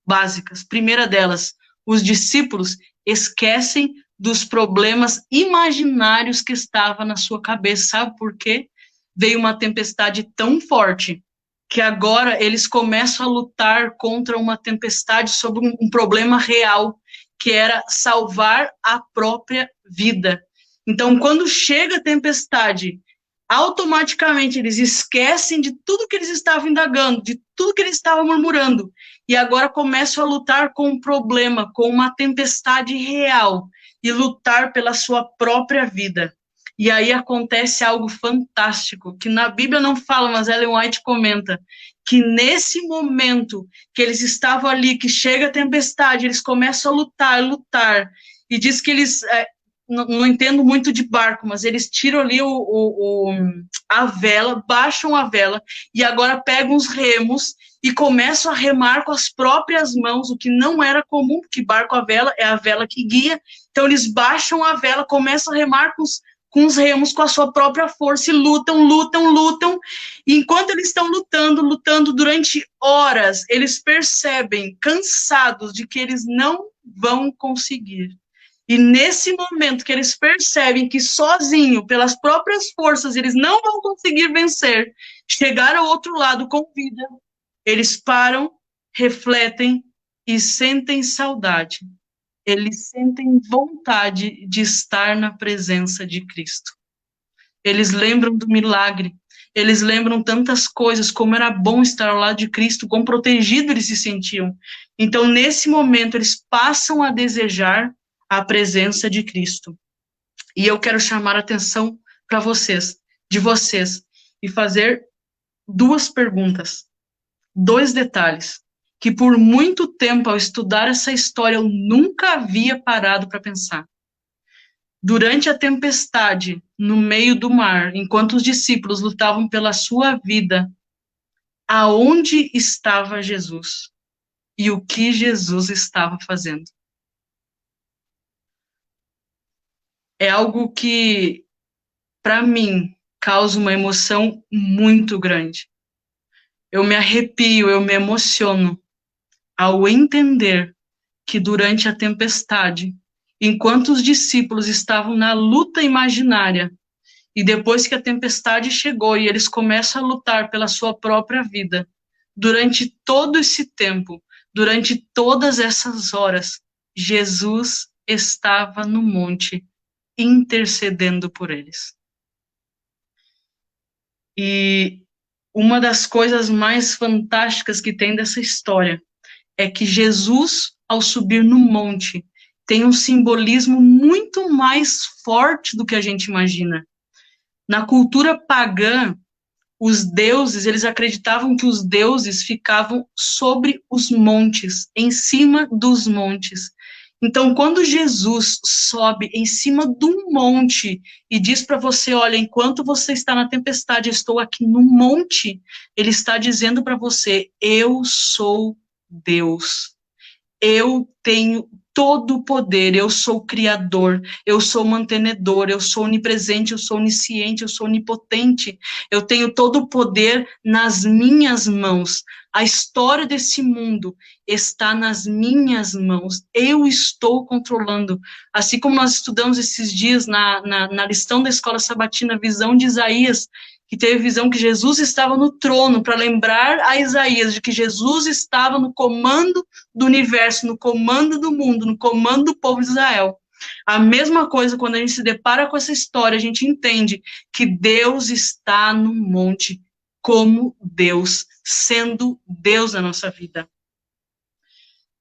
básicas. Primeira delas, os discípulos esquecem dos problemas imaginários que estavam na sua cabeça. Sabe por quê? Veio uma tempestade tão forte que agora eles começam a lutar contra uma tempestade sobre um problema real, que era salvar a própria vida. Então, quando chega a tempestade, automaticamente eles esquecem de tudo que eles estavam indagando, de tudo que eles estavam murmurando, e agora começam a lutar com um problema, com uma tempestade real, e lutar pela sua própria vida. E aí acontece algo fantástico, que na Bíblia não fala, mas Ellen White comenta, que nesse momento que eles estavam ali, que chega a tempestade, eles começam a lutar, e diz que eles... não entendo muito de barco, mas eles tiram ali a vela, baixam a vela, e agora pegam os remos e começam a remar com as próprias mãos, o que não era comum, porque barco a vela é a vela que guia. Então eles baixam a vela, começam a remar com os remos, com a sua própria força, e lutam, e enquanto eles estão lutando durante horas, eles percebem, cansados, de que eles não vão conseguir. E nesse momento que eles percebem que sozinho, pelas próprias forças, eles não vão conseguir vencer, chegar ao outro lado com vida, eles param, refletem e sentem saudade. Eles sentem vontade de estar na presença de Cristo. Eles lembram do milagre, eles lembram tantas coisas, como era bom estar ao lado de Cristo, quão protegidos eles se sentiam. Então, nesse momento, eles passam a desejar a presença de Cristo. E eu quero chamar a atenção para vocês, e fazer duas perguntas, dois detalhes, que por muito tempo, ao estudar essa história, eu nunca havia parado para pensar. Durante a tempestade, no meio do mar, enquanto os discípulos lutavam pela sua vida, aonde estava Jesus? E o que Jesus estava fazendo? É algo que, para mim, causa uma emoção muito grande. Eu me arrepio, eu me emociono ao entender que durante a tempestade, enquanto os discípulos estavam na luta imaginária, e depois que a tempestade chegou e eles começam a lutar pela sua própria vida, durante todo esse tempo, durante todas essas horas, Jesus estava no monte, intercedendo por eles. E uma das coisas mais fantásticas que tem dessa história é que Jesus, ao subir no monte, tem um simbolismo muito mais forte do que a gente imagina. Na cultura pagã, os deuses, eles acreditavam que os deuses ficavam sobre os montes, em cima dos montes. Então, quando Jesus sobe em cima de um monte e diz para você, olha, enquanto você está na tempestade, eu estou aqui no monte, ele está dizendo para você, eu sou Deus. Eu tenho todo o poder, eu sou o criador, eu sou o mantenedor, eu sou onipresente, eu sou onisciente, eu sou onipotente, eu tenho todo o poder nas minhas mãos. A história desse mundo está nas minhas mãos, eu estou controlando. Assim como nós estudamos esses dias na lição da Escola Sabatina, a visão de Isaías, que teve visão que Jesus estava no trono, para lembrar a Isaías de que Jesus estava no comando do universo, no comando do mundo, no comando do povo de Israel. A mesma coisa, quando a gente se depara com essa história, a gente entende que Deus está no monte, como Deus, sendo Deus na nossa vida.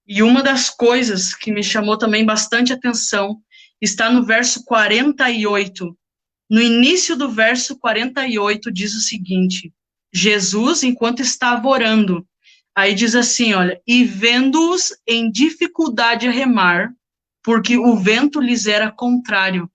E uma das coisas que me chamou também bastante atenção está no verso 48. No início do verso 48 diz o seguinte: Jesus, enquanto estava orando, aí diz assim, olha, e vendo-os em dificuldade a remar, porque o vento lhes era contrário.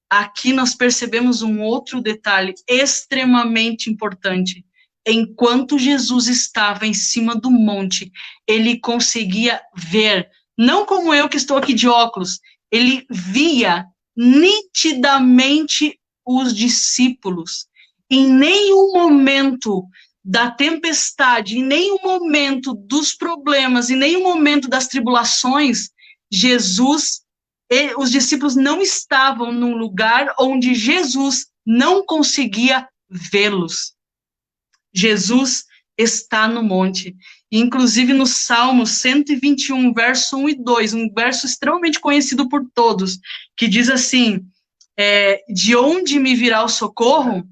Aqui nós percebemos um outro detalhe extremamente importante. Enquanto Jesus estava em cima do monte, ele conseguia ver, não como eu que estou aqui de óculos, ele via nitidamente os discípulos. Em nenhum momento da tempestade, em nenhum momento dos problemas, em nenhum momento das tribulações, os discípulos não estavam num lugar onde Jesus não conseguia vê-los. Jesus está no monte. Inclusive no Salmo 121, verso 1 e 2, um verso extremamente conhecido por todos, que diz assim, de onde me virá o socorro?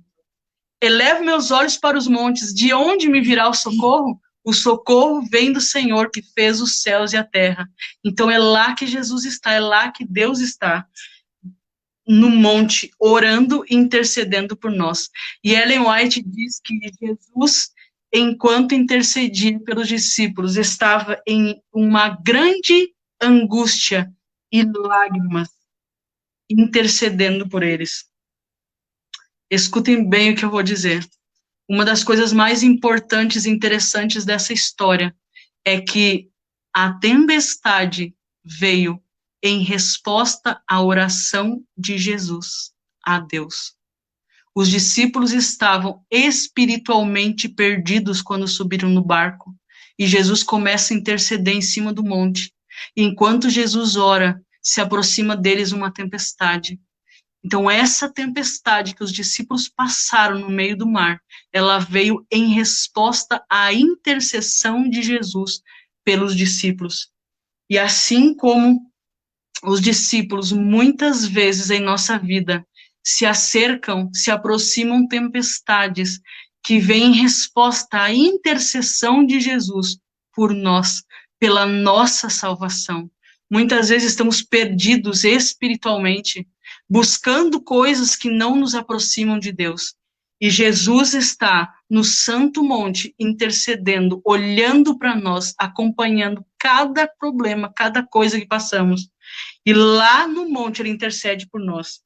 Elevo meus olhos para os montes, de onde me virá o socorro? O socorro vem do Senhor que fez os céus e a terra. Então é lá que Jesus está, é lá que Deus está, no monte, orando e intercedendo por nós. E Ellen White diz que Jesus, enquanto intercedia pelos discípulos, estava em uma grande angústia e lágrimas, intercedendo por eles. Escutem bem o que eu vou dizer. Uma das coisas mais importantes e interessantes dessa história é que a tempestade veio em resposta à oração de Jesus a Deus. Os discípulos estavam espiritualmente perdidos quando subiram no barco, e Jesus começa a interceder em cima do monte. Enquanto Jesus ora, se aproxima deles uma tempestade. Então, essa tempestade que os discípulos passaram no meio do mar, ela veio em resposta à intercessão de Jesus pelos discípulos. E assim como os discípulos, muitas vezes em nossa vida, se aproximam tempestades que vêm em resposta à intercessão de Jesus por nós, pela nossa salvação. Muitas vezes estamos perdidos espiritualmente, buscando coisas que não nos aproximam de Deus. E Jesus está no Santo Monte, intercedendo, olhando para nós, acompanhando cada problema, cada coisa que passamos. E lá no monte ele intercede por nós.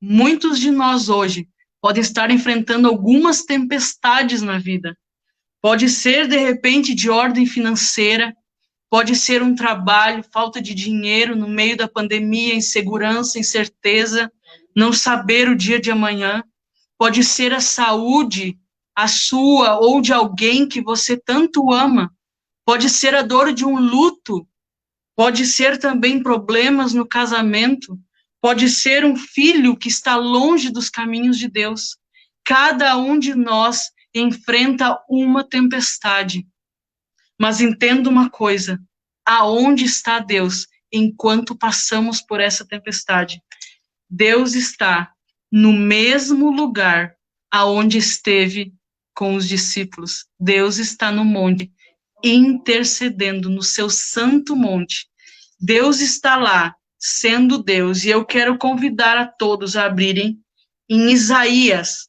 Muitos de nós hoje podem estar enfrentando algumas tempestades na vida. Pode ser, de repente, de ordem financeira, pode ser um trabalho, falta de dinheiro no meio da pandemia, insegurança, incerteza, não saber o dia de amanhã. Pode ser a saúde, a sua ou de alguém que você tanto ama. Pode ser a dor de um luto. Pode ser também problemas no casamento. Pode ser um filho que está longe dos caminhos de Deus. Cada um de nós enfrenta uma tempestade. Mas entenda uma coisa, aonde está Deus enquanto passamos por essa tempestade? Deus está no mesmo lugar aonde esteve com os discípulos. Deus está no monte, intercedendo no seu santo monte. Deus está lá, sendo Deus, e eu quero convidar a todos a abrirem em Isaías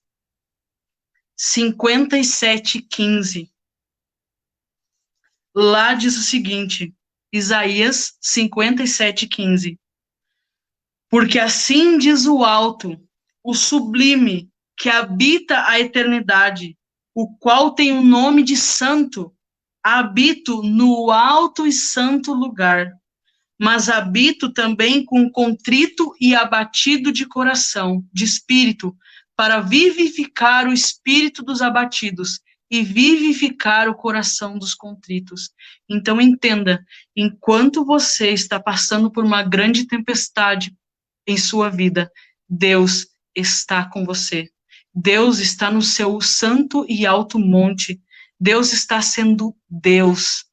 57:15. Lá diz o seguinte, Isaías 57:15. Porque assim diz o alto, o sublime, que habita a eternidade, o qual tem o nome de santo, habito no alto e santo lugar. mas habito também com contrito e abatido de coração, de espírito, para vivificar o espírito dos abatidos e vivificar o coração dos contritos. Então entenda, enquanto você está passando por uma grande tempestade em sua vida, Deus está com você. Deus está no seu santo e alto monte. Deus está sendo Deus.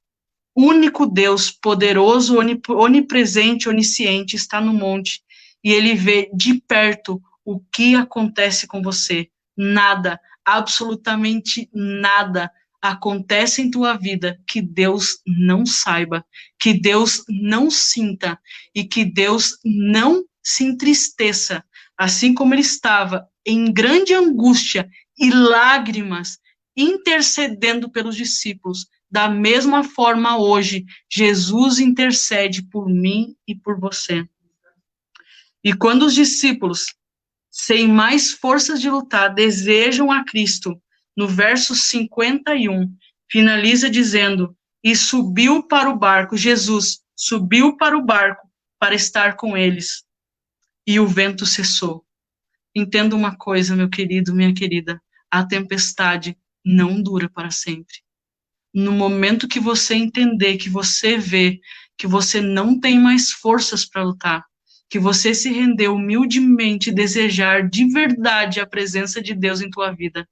Único Deus, poderoso, onipresente, onisciente, está no monte, e ele vê de perto o que acontece com você. Nada, absolutamente nada acontece em tua vida que Deus não saiba, que Deus não sinta, e que Deus não se entristeça, assim como ele estava em grande angústia e lágrimas, intercedendo pelos discípulos. Da mesma forma, hoje, Jesus intercede por mim e por você. E quando os discípulos, sem mais forças de lutar, desejam a Cristo, no verso 51, finaliza dizendo, e subiu para o barco, Jesus subiu para o barco para estar com eles, e o vento cessou. Entenda uma coisa, meu querido, minha querida, a tempestade não dura para sempre. No momento que você entender, que você vê, que você não tem mais forças para lutar, que você se rendeu humildemente e desejar de verdade a presença de Deus em tua vida,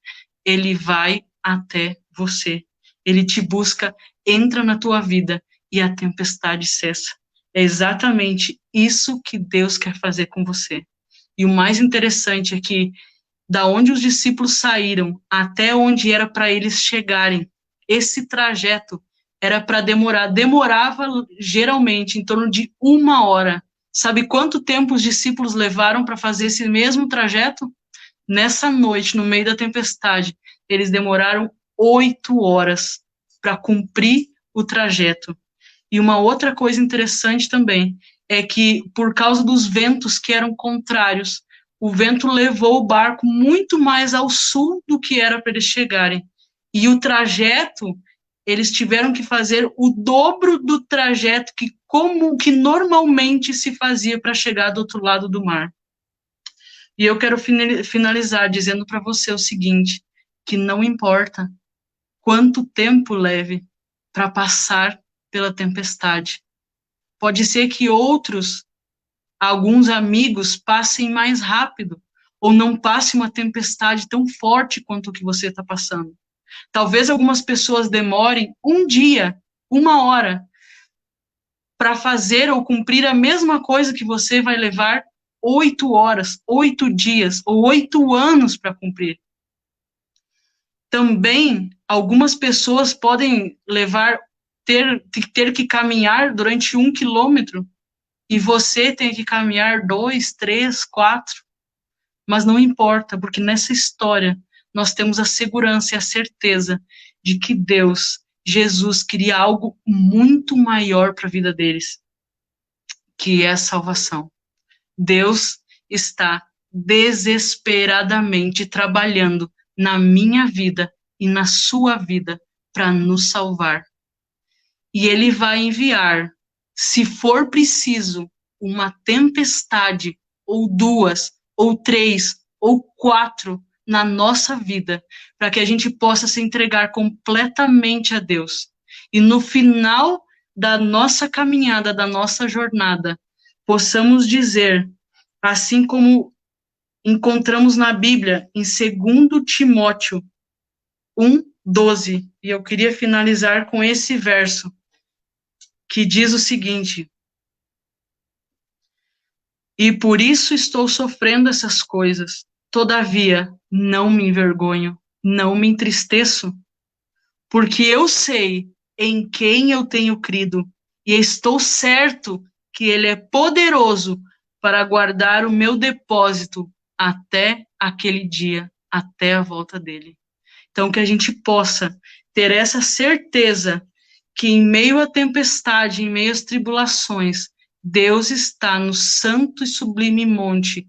ele vai até você. Ele te busca, entra na tua vida e a tempestade cessa. É exatamente isso que Deus quer fazer com você. E o mais interessante é que, da onde os discípulos saíram até onde era para eles chegarem, esse trajeto era para demorava geralmente em torno de 1 hora. Sabe quanto tempo os discípulos levaram para fazer esse mesmo trajeto? Nessa noite, no meio da tempestade, eles demoraram 8 horas para cumprir o trajeto. E uma outra coisa interessante também é que, por causa dos ventos que eram contrários, o vento levou o barco muito mais ao sul do que era para eles chegarem. E o trajeto, eles tiveram que fazer o dobro do trajeto que normalmente se fazia para chegar do outro lado do mar. E eu quero finalizar dizendo para você o seguinte, que não importa quanto tempo leve para passar pela tempestade. Pode ser que alguns amigos passem mais rápido, ou não passem uma tempestade tão forte quanto o que você está passando. Talvez algumas pessoas demorem 1 dia, 1 hora, para fazer ou cumprir a mesma coisa que você vai levar 8 horas, 8 dias ou 8 anos para cumprir. Também, algumas pessoas podem ter que caminhar durante 1 quilômetro e você tem que caminhar 2, 3, 4. Mas não importa, porque nessa história nós temos a segurança e a certeza de que Deus, Jesus, queria algo muito maior para a vida deles, que é a salvação. Deus está desesperadamente trabalhando na minha vida e na sua vida para nos salvar. E Ele vai enviar, se for preciso, uma tempestade, ou 2, ou 3, ou 4 na nossa vida, para que a gente possa se entregar completamente a Deus. E no final da nossa caminhada, da nossa jornada, possamos dizer, assim como encontramos na Bíblia, em 2 Timóteo 1:12, e eu queria finalizar com esse verso, que diz o seguinte: e por isso estou sofrendo essas coisas, todavia não me envergonho, não me entristeço, porque eu sei em quem eu tenho crido, e estou certo que Ele é poderoso para guardar o meu depósito até aquele dia, até a volta dele. Então, que a gente possa ter essa certeza que em meio à tempestade, em meio às tribulações, Deus está no santo e sublime monte,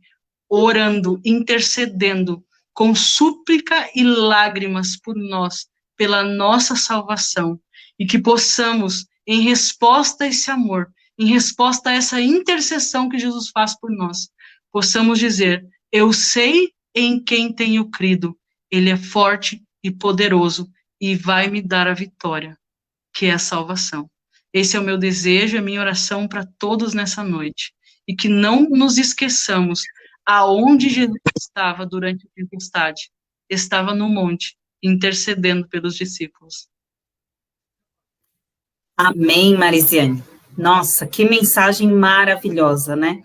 orando, intercedendo, com súplica e lágrimas por nós, pela nossa salvação, e que possamos, em resposta a esse amor, em resposta a essa intercessão que Jesus faz por nós, possamos dizer: eu sei em quem tenho crido, ele é forte e poderoso e vai me dar a vitória, que é a salvação. Esse é o meu desejo, a minha oração para todos nessa noite. E que não nos esqueçamos aonde Jesus estava durante a tempestade. Estava no monte, intercedendo pelos discípulos. Amém, Marisiane. Nossa, que mensagem maravilhosa, né?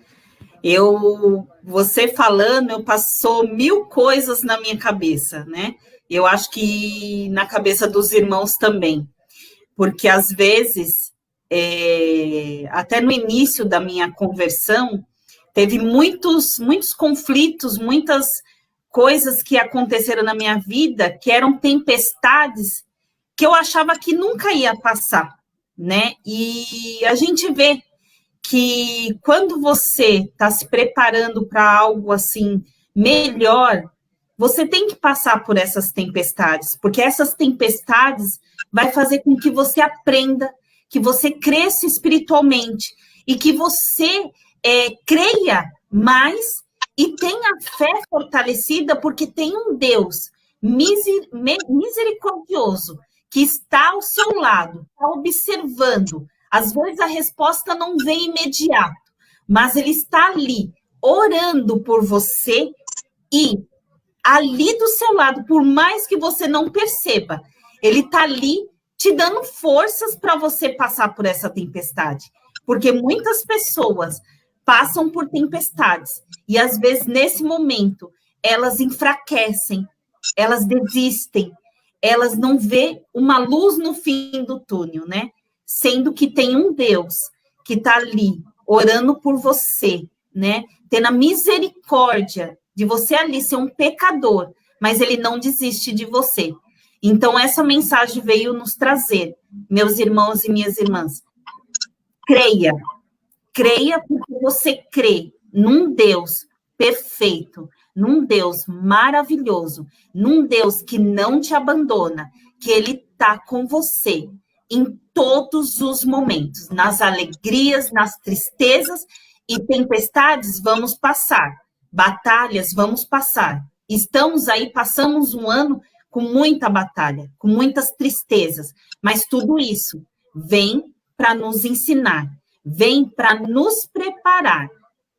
Você falando, passou mil coisas na minha cabeça, né? Eu acho que na cabeça dos irmãos também, porque às vezes, até no início da minha conversão, teve muitos conflitos, muitas coisas que aconteceram na minha vida que eram tempestades que eu achava que nunca ia passar, né? E a gente vê que quando você está se preparando para algo assim melhor, você tem que passar por essas tempestades, porque essas tempestades vai fazer com que você aprenda, que você cresça espiritualmente e que você creia mais e tenha fé fortalecida, porque tem um Deus misericordioso que está ao seu lado, está observando. Às vezes a resposta não vem imediato, mas ele está ali, orando por você e ali do seu lado, por mais que você não perceba, ele está ali te dando forças para você passar por essa tempestade. Porque muitas pessoas passam por tempestades e às vezes nesse momento elas enfraquecem, elas desistem, elas não vê uma luz no fim do túnel, né? Sendo que tem um Deus que está ali orando por você, né? Tendo a misericórdia de você ali ser um pecador, mas ele não desiste de você. Então, essa mensagem veio nos trazer, meus irmãos e minhas irmãs. Creia porque você crê num Deus perfeito, num Deus maravilhoso, num Deus que não te abandona, que ele está com você em todos os momentos, nas alegrias, nas tristezas e tempestades vamos passar, batalhas vamos passar. Estamos aí, passamos um ano com muita batalha, com muitas tristezas, mas tudo isso vem para nos ensinar, vem para nos preparar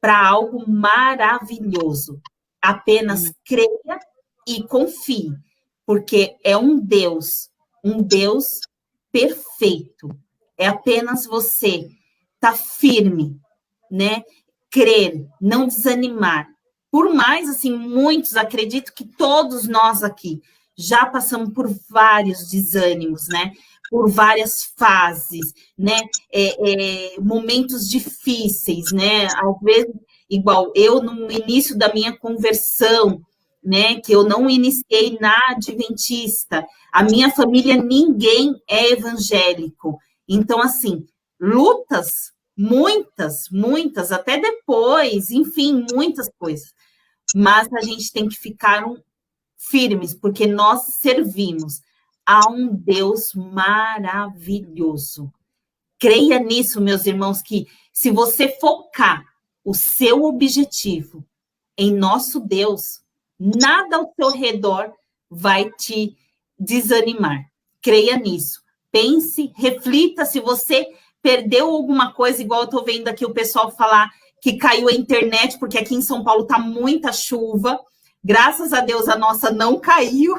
para algo maravilhoso. Apenas creia e confie, porque é um Deus perfeito. É apenas você estar firme, né? Crer, não desanimar. Por mais, assim, muitos, acredito que todos nós aqui já passamos por vários desânimos, né? Por várias fases, né? Momentos difíceis, né? Às vezes, igual eu, no início da minha conversão, né, que eu não iniciei na Adventista, a minha família, ninguém é evangélico. Então, assim, lutas, muitas, até depois, enfim, muitas coisas. Mas a gente tem que ficar firmes, porque nós servimos a um Deus maravilhoso. Creia nisso, meus irmãos, que se você focar o seu objetivo em nosso Deus, nada ao seu redor vai te desanimar. Creia nisso. Pense, reflita se você perdeu alguma coisa, igual eu estou vendo aqui o pessoal falar que caiu a internet, porque aqui em São Paulo está muita chuva. Graças a Deus a nossa não caiu.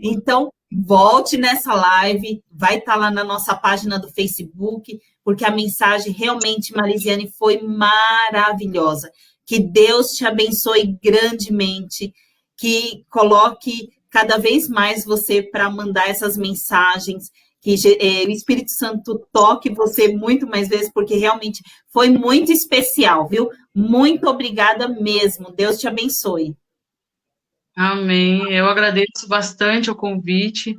Então, volte nessa live, vai estar lá na nossa página do Facebook, porque a mensagem realmente, Marisiane, foi maravilhosa. Que Deus te abençoe grandemente, que coloque cada vez mais você para mandar essas mensagens, que o Espírito Santo toque você muito mais vezes, porque realmente foi muito especial, viu? Muito obrigada mesmo. Deus te abençoe. Amém. Eu agradeço bastante o convite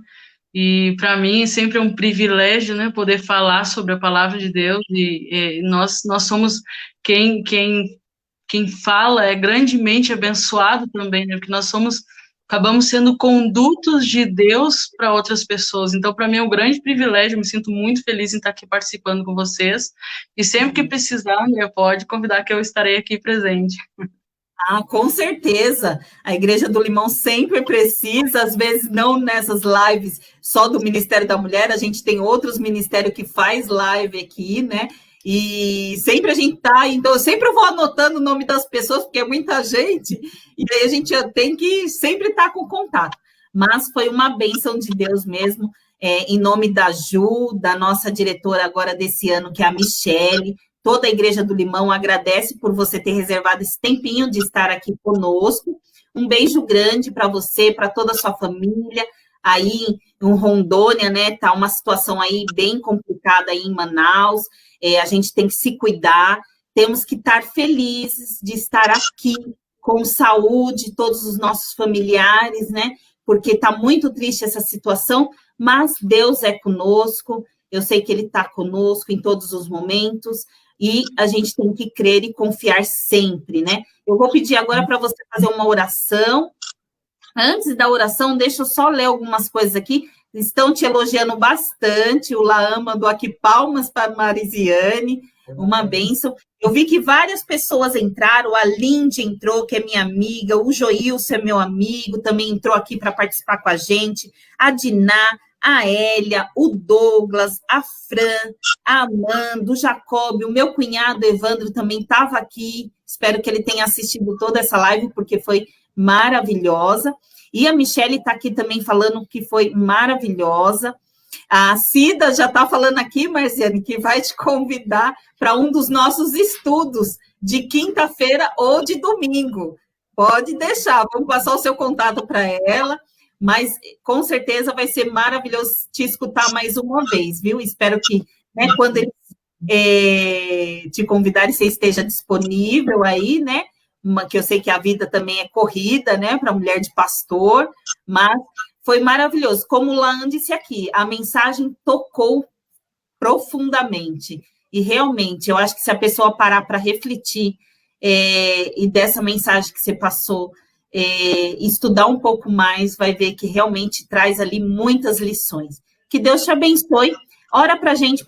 e para mim sempre é um privilégio, né, poder falar sobre a palavra de Deus e nós somos quem fala é grandemente abençoado também, né, porque nós somos acabamos sendo condutos de Deus para outras pessoas. Então, para mim é um grande privilégio, me sinto muito feliz em estar aqui participando com vocês, e sempre que precisar, André, pode convidar que eu estarei aqui presente. Ah, com certeza. A Igreja do Limão sempre precisa, às vezes não nessas lives só do Ministério da Mulher, a gente tem outros ministérios que faz live aqui, né? E sempre a gente tá, então eu sempre vou anotando o nome das pessoas, porque é muita gente, e aí a gente tem que sempre estar com contato. Mas foi uma bênção de Deus mesmo, em nome da Ju, da nossa diretora agora desse ano, que é a Michele. Toda a Igreja do Limão agradece por você ter reservado esse tempinho de estar aqui conosco. Um beijo grande para você, para toda a sua família. Aí em Rondônia, né, tá uma situação aí bem complicada aí em Manaus. A gente tem que se cuidar. Temos que estar felizes de estar aqui com saúde, todos os nossos familiares, né? Porque tá muito triste essa situação, mas Deus é conosco. Eu sei que Ele está conosco em todos os momentos. E a gente tem que crer e confiar sempre, né? Eu vou pedir agora para você fazer uma oração. Antes da oração, deixa eu só ler algumas coisas aqui. Estão te elogiando bastante. O Laam mandou aqui palmas para a Marisiane, uma bênção. Eu vi que várias pessoas entraram. A Lindy entrou, que é minha amiga. O Joilson é meu amigo, também entrou aqui para participar com a gente. A Diná, a Hélia, o Douglas, a Fran, a Amanda, o Jacob, o meu cunhado Evandro também estava aqui. Espero que ele tenha assistido toda essa live, porque foi maravilhosa. E a Michele está aqui também falando que foi maravilhosa. A Cida já está falando aqui, Marziane, que vai te convidar para um dos nossos estudos de quinta-feira ou de domingo. Pode deixar, vamos passar o seu contato para ela. Mas com certeza vai ser maravilhoso te escutar mais uma vez, viu? Espero que, né, quando eles te convidarem, você esteja disponível aí, né? Que eu sei que a vida também é corrida, né, para mulher de pastor, mas foi maravilhoso. Como o Laam disse aqui, a mensagem tocou profundamente. E realmente, eu acho que se a pessoa parar para refletir e dessa mensagem que você passou, estudar um pouco mais, vai ver que realmente traz ali muitas lições. Que Deus te abençoe. Ora para a gente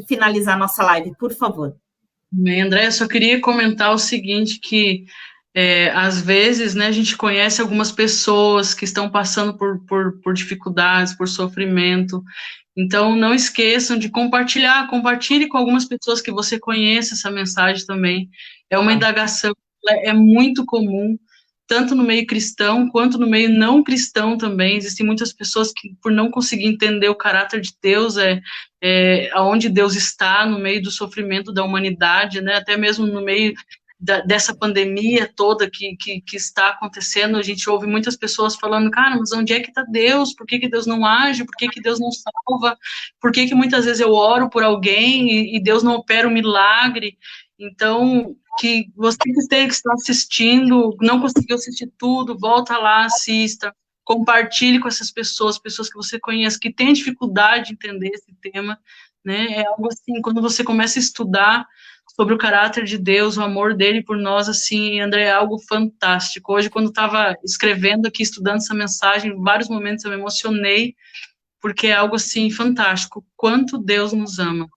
finalizar nossa live, por favor. Bem, André, eu só queria comentar o seguinte, que às vezes, né, a gente conhece algumas pessoas que estão passando por dificuldades, por sofrimento. Então, não esqueçam de compartilhe com algumas pessoas que você conheça essa mensagem também. É uma indagação, é muito comum, tanto no meio cristão, quanto no meio não cristão também. Existem muitas pessoas que, por não conseguir entender o caráter de Deus, aonde Deus está, no meio do sofrimento da humanidade, né, até mesmo no meio dessa pandemia toda que está acontecendo, a gente ouve muitas pessoas falando, cara, mas onde é que está Deus? Por que Deus não age? Por que Deus não salva? Por que muitas vezes eu oro por alguém e Deus não opera um milagre? Então, que você que está assistindo, não conseguiu assistir tudo, volta lá, assista, compartilhe com essas pessoas que você conhece, que têm dificuldade de entender esse tema, né? É algo assim, quando você começa a estudar sobre o caráter de Deus, o amor dele por nós, assim, André, é algo fantástico. Hoje, quando estava escrevendo aqui, estudando essa mensagem, em vários momentos eu me emocionei, porque é algo, assim, fantástico, quanto Deus nos ama,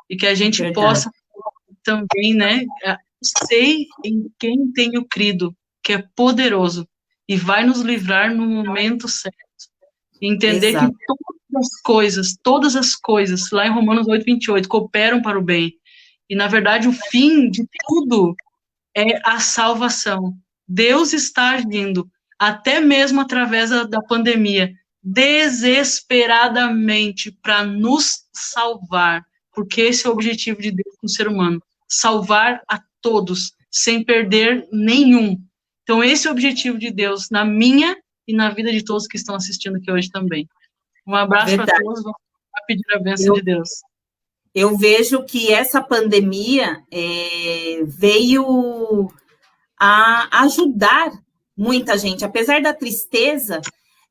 e que a gente possa também, né, sei em quem tenho crido, que é poderoso, e vai nos livrar no momento certo, entender que todas as coisas, lá em Romanos 8:28, cooperam para o bem. E, na verdade, o fim de tudo é a salvação. Deus está agindo, até mesmo através da pandemia, desesperadamente para nos salvar, porque esse é o objetivo de Deus com o ser humano, salvar a todos, sem perder nenhum. Então, esse é o objetivo de Deus na minha e na vida de todos que estão assistindo aqui hoje também. Um abraço para todos, vamos pedir a bênção de Deus. Eu vejo que essa pandemia veio a ajudar muita gente. Apesar da tristeza,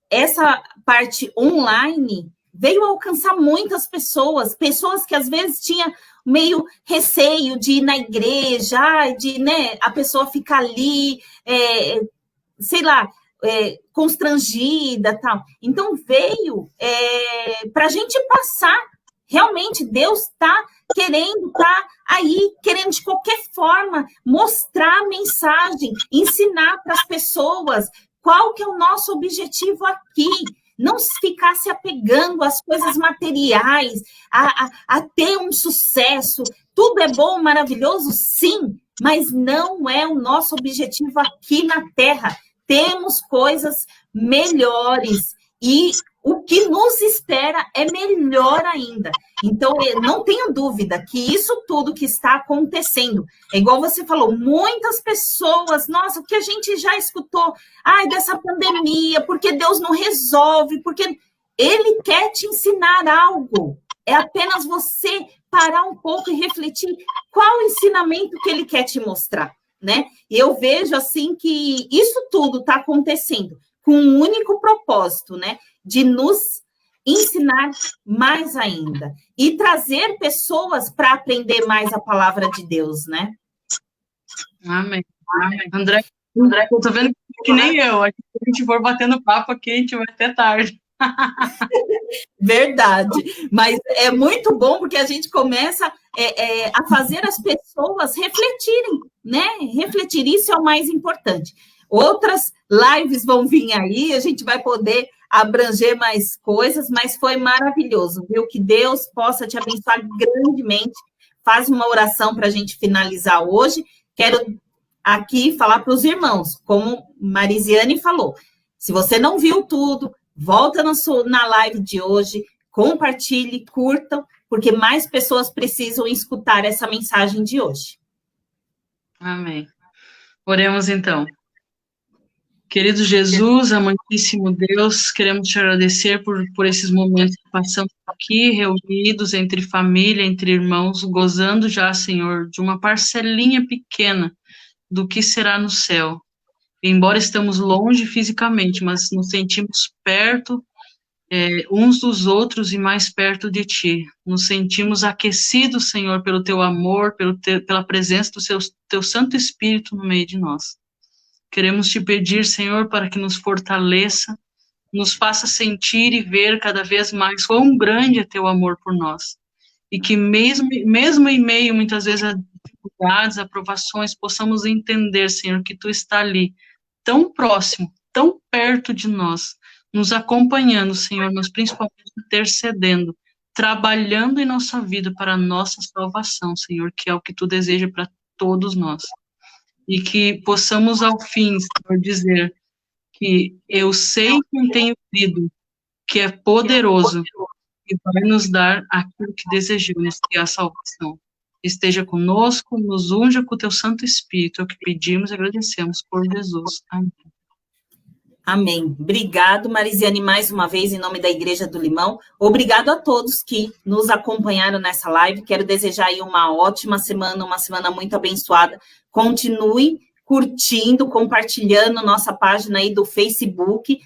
essa parte online veio a alcançar muitas pessoas que às vezes tinham meio receio de ir na igreja, de, né, a pessoa ficar ali, sei lá, constrangida, tal. Então, veio para a gente passar. Realmente, Deus está querendo, está aí, querendo de qualquer forma mostrar a mensagem, ensinar para as pessoas qual que é o nosso objetivo aqui. Não ficar se apegando às coisas materiais, a ter um sucesso. Tudo é bom, maravilhoso, sim, mas não é o nosso objetivo aqui na Terra. Temos coisas melhores e o que nos espera é melhor ainda. Então, não tenho dúvida que isso tudo que está acontecendo, é igual você falou, muitas pessoas, nossa, o que a gente já escutou, dessa pandemia, porque Deus não resolve, porque Ele quer te ensinar algo. É apenas você parar um pouco e refletir qual o ensinamento que Ele quer te mostrar, né? E eu vejo, assim, que isso tudo está acontecendo com um único propósito, né? De nos ensinar mais ainda e trazer pessoas para aprender mais a palavra de Deus, né? Amém. André, eu tô vendo que nem eu. Se a gente for batendo papo aqui, a gente vai até tarde. Verdade, mas é muito bom porque a gente começa a fazer as pessoas refletirem, né? Refletir, isso é o mais importante. Outras lives vão vir aí, a gente vai poder abranger mais coisas, mas foi maravilhoso, viu? Que Deus possa te abençoar grandemente. Faz uma oração para a gente finalizar hoje. Quero aqui falar para os irmãos, como Marisiane falou, se você não viu tudo, volta na live de hoje, compartilhe, curtam, porque mais pessoas precisam escutar essa mensagem de hoje. Amém. Oremos então. Querido Jesus, amantíssimo Deus, queremos te agradecer por esses momentos que passamos aqui, reunidos entre família, entre irmãos, gozando já, Senhor, de uma parcelinha pequena do que será no céu. Embora estamos longe fisicamente, mas nos sentimos perto uns dos outros e mais perto de Ti. Nos sentimos aquecidos, Senhor, pelo Teu amor, pela presença do Teu Santo Espírito no meio de nós. Queremos Te pedir, Senhor, para que nos fortaleça, nos faça sentir e ver cada vez mais quão grande é Teu amor por nós. E que mesmo em meio, muitas vezes, a dificuldades, a provações, possamos entender, Senhor, que Tu está ali, tão próximo, tão perto de nós, nos acompanhando, Senhor, mas principalmente intercedendo, trabalhando em nossa vida para a nossa salvação, Senhor, que é o que Tu deseja para todos nós. E que possamos, ao fim, Senhor, dizer que eu sei quem tenho crido, que é poderoso e vai nos dar aquilo que desejamos, que é a salvação. Esteja conosco, nos unja com o Teu Santo Espírito, é o que pedimos e agradecemos por Jesus. Amém. Amém. Obrigado, Marisiane, mais uma vez, em nome da Igreja do Limão. Obrigado a todos que nos acompanharam nessa live. Quero desejar aí uma ótima semana, uma semana muito abençoada. Continue curtindo, compartilhando nossa página aí do Facebook.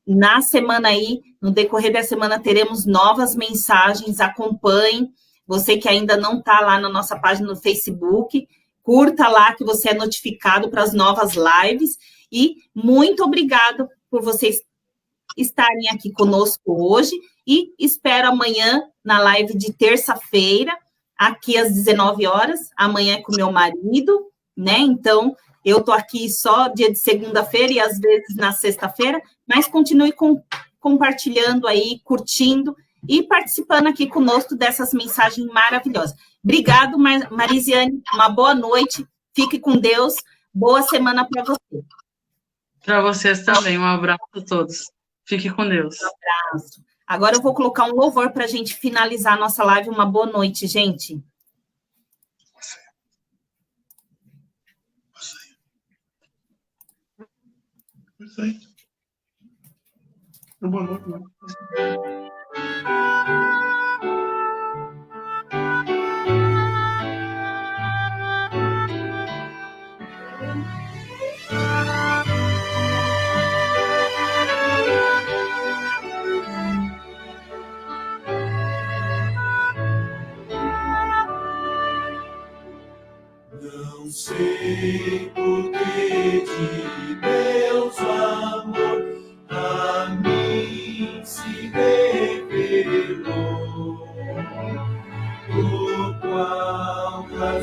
Na semana aí, no decorrer da semana, teremos novas mensagens. Acompanhe. Você que ainda não está lá na nossa página no Facebook, curta lá que você é notificado para as novas lives. E muito obrigado por vocês estarem aqui conosco hoje e espero amanhã na live de terça-feira, aqui às 19 horas, amanhã é com meu marido, né? Então, eu tô aqui só dia de segunda-feira e às vezes na sexta-feira, mas continue compartilhando aí, curtindo e participando aqui conosco dessas mensagens maravilhosas. Obrigado, Marisiane, uma boa noite, fique com Deus, boa semana para você. Para vocês também, um abraço a todos. Fique com Deus. Um abraço. Agora eu vou colocar um louvor para a gente finalizar a nossa live. Uma boa noite, gente. Boa noite. Não sei por que de Deus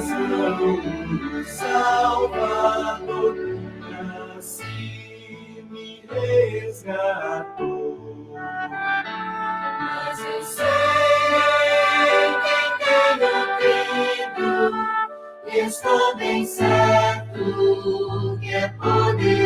salvação, Salvador, assim me resgatou. Mas eu sei que tenho crido, e estou bem certo que é poder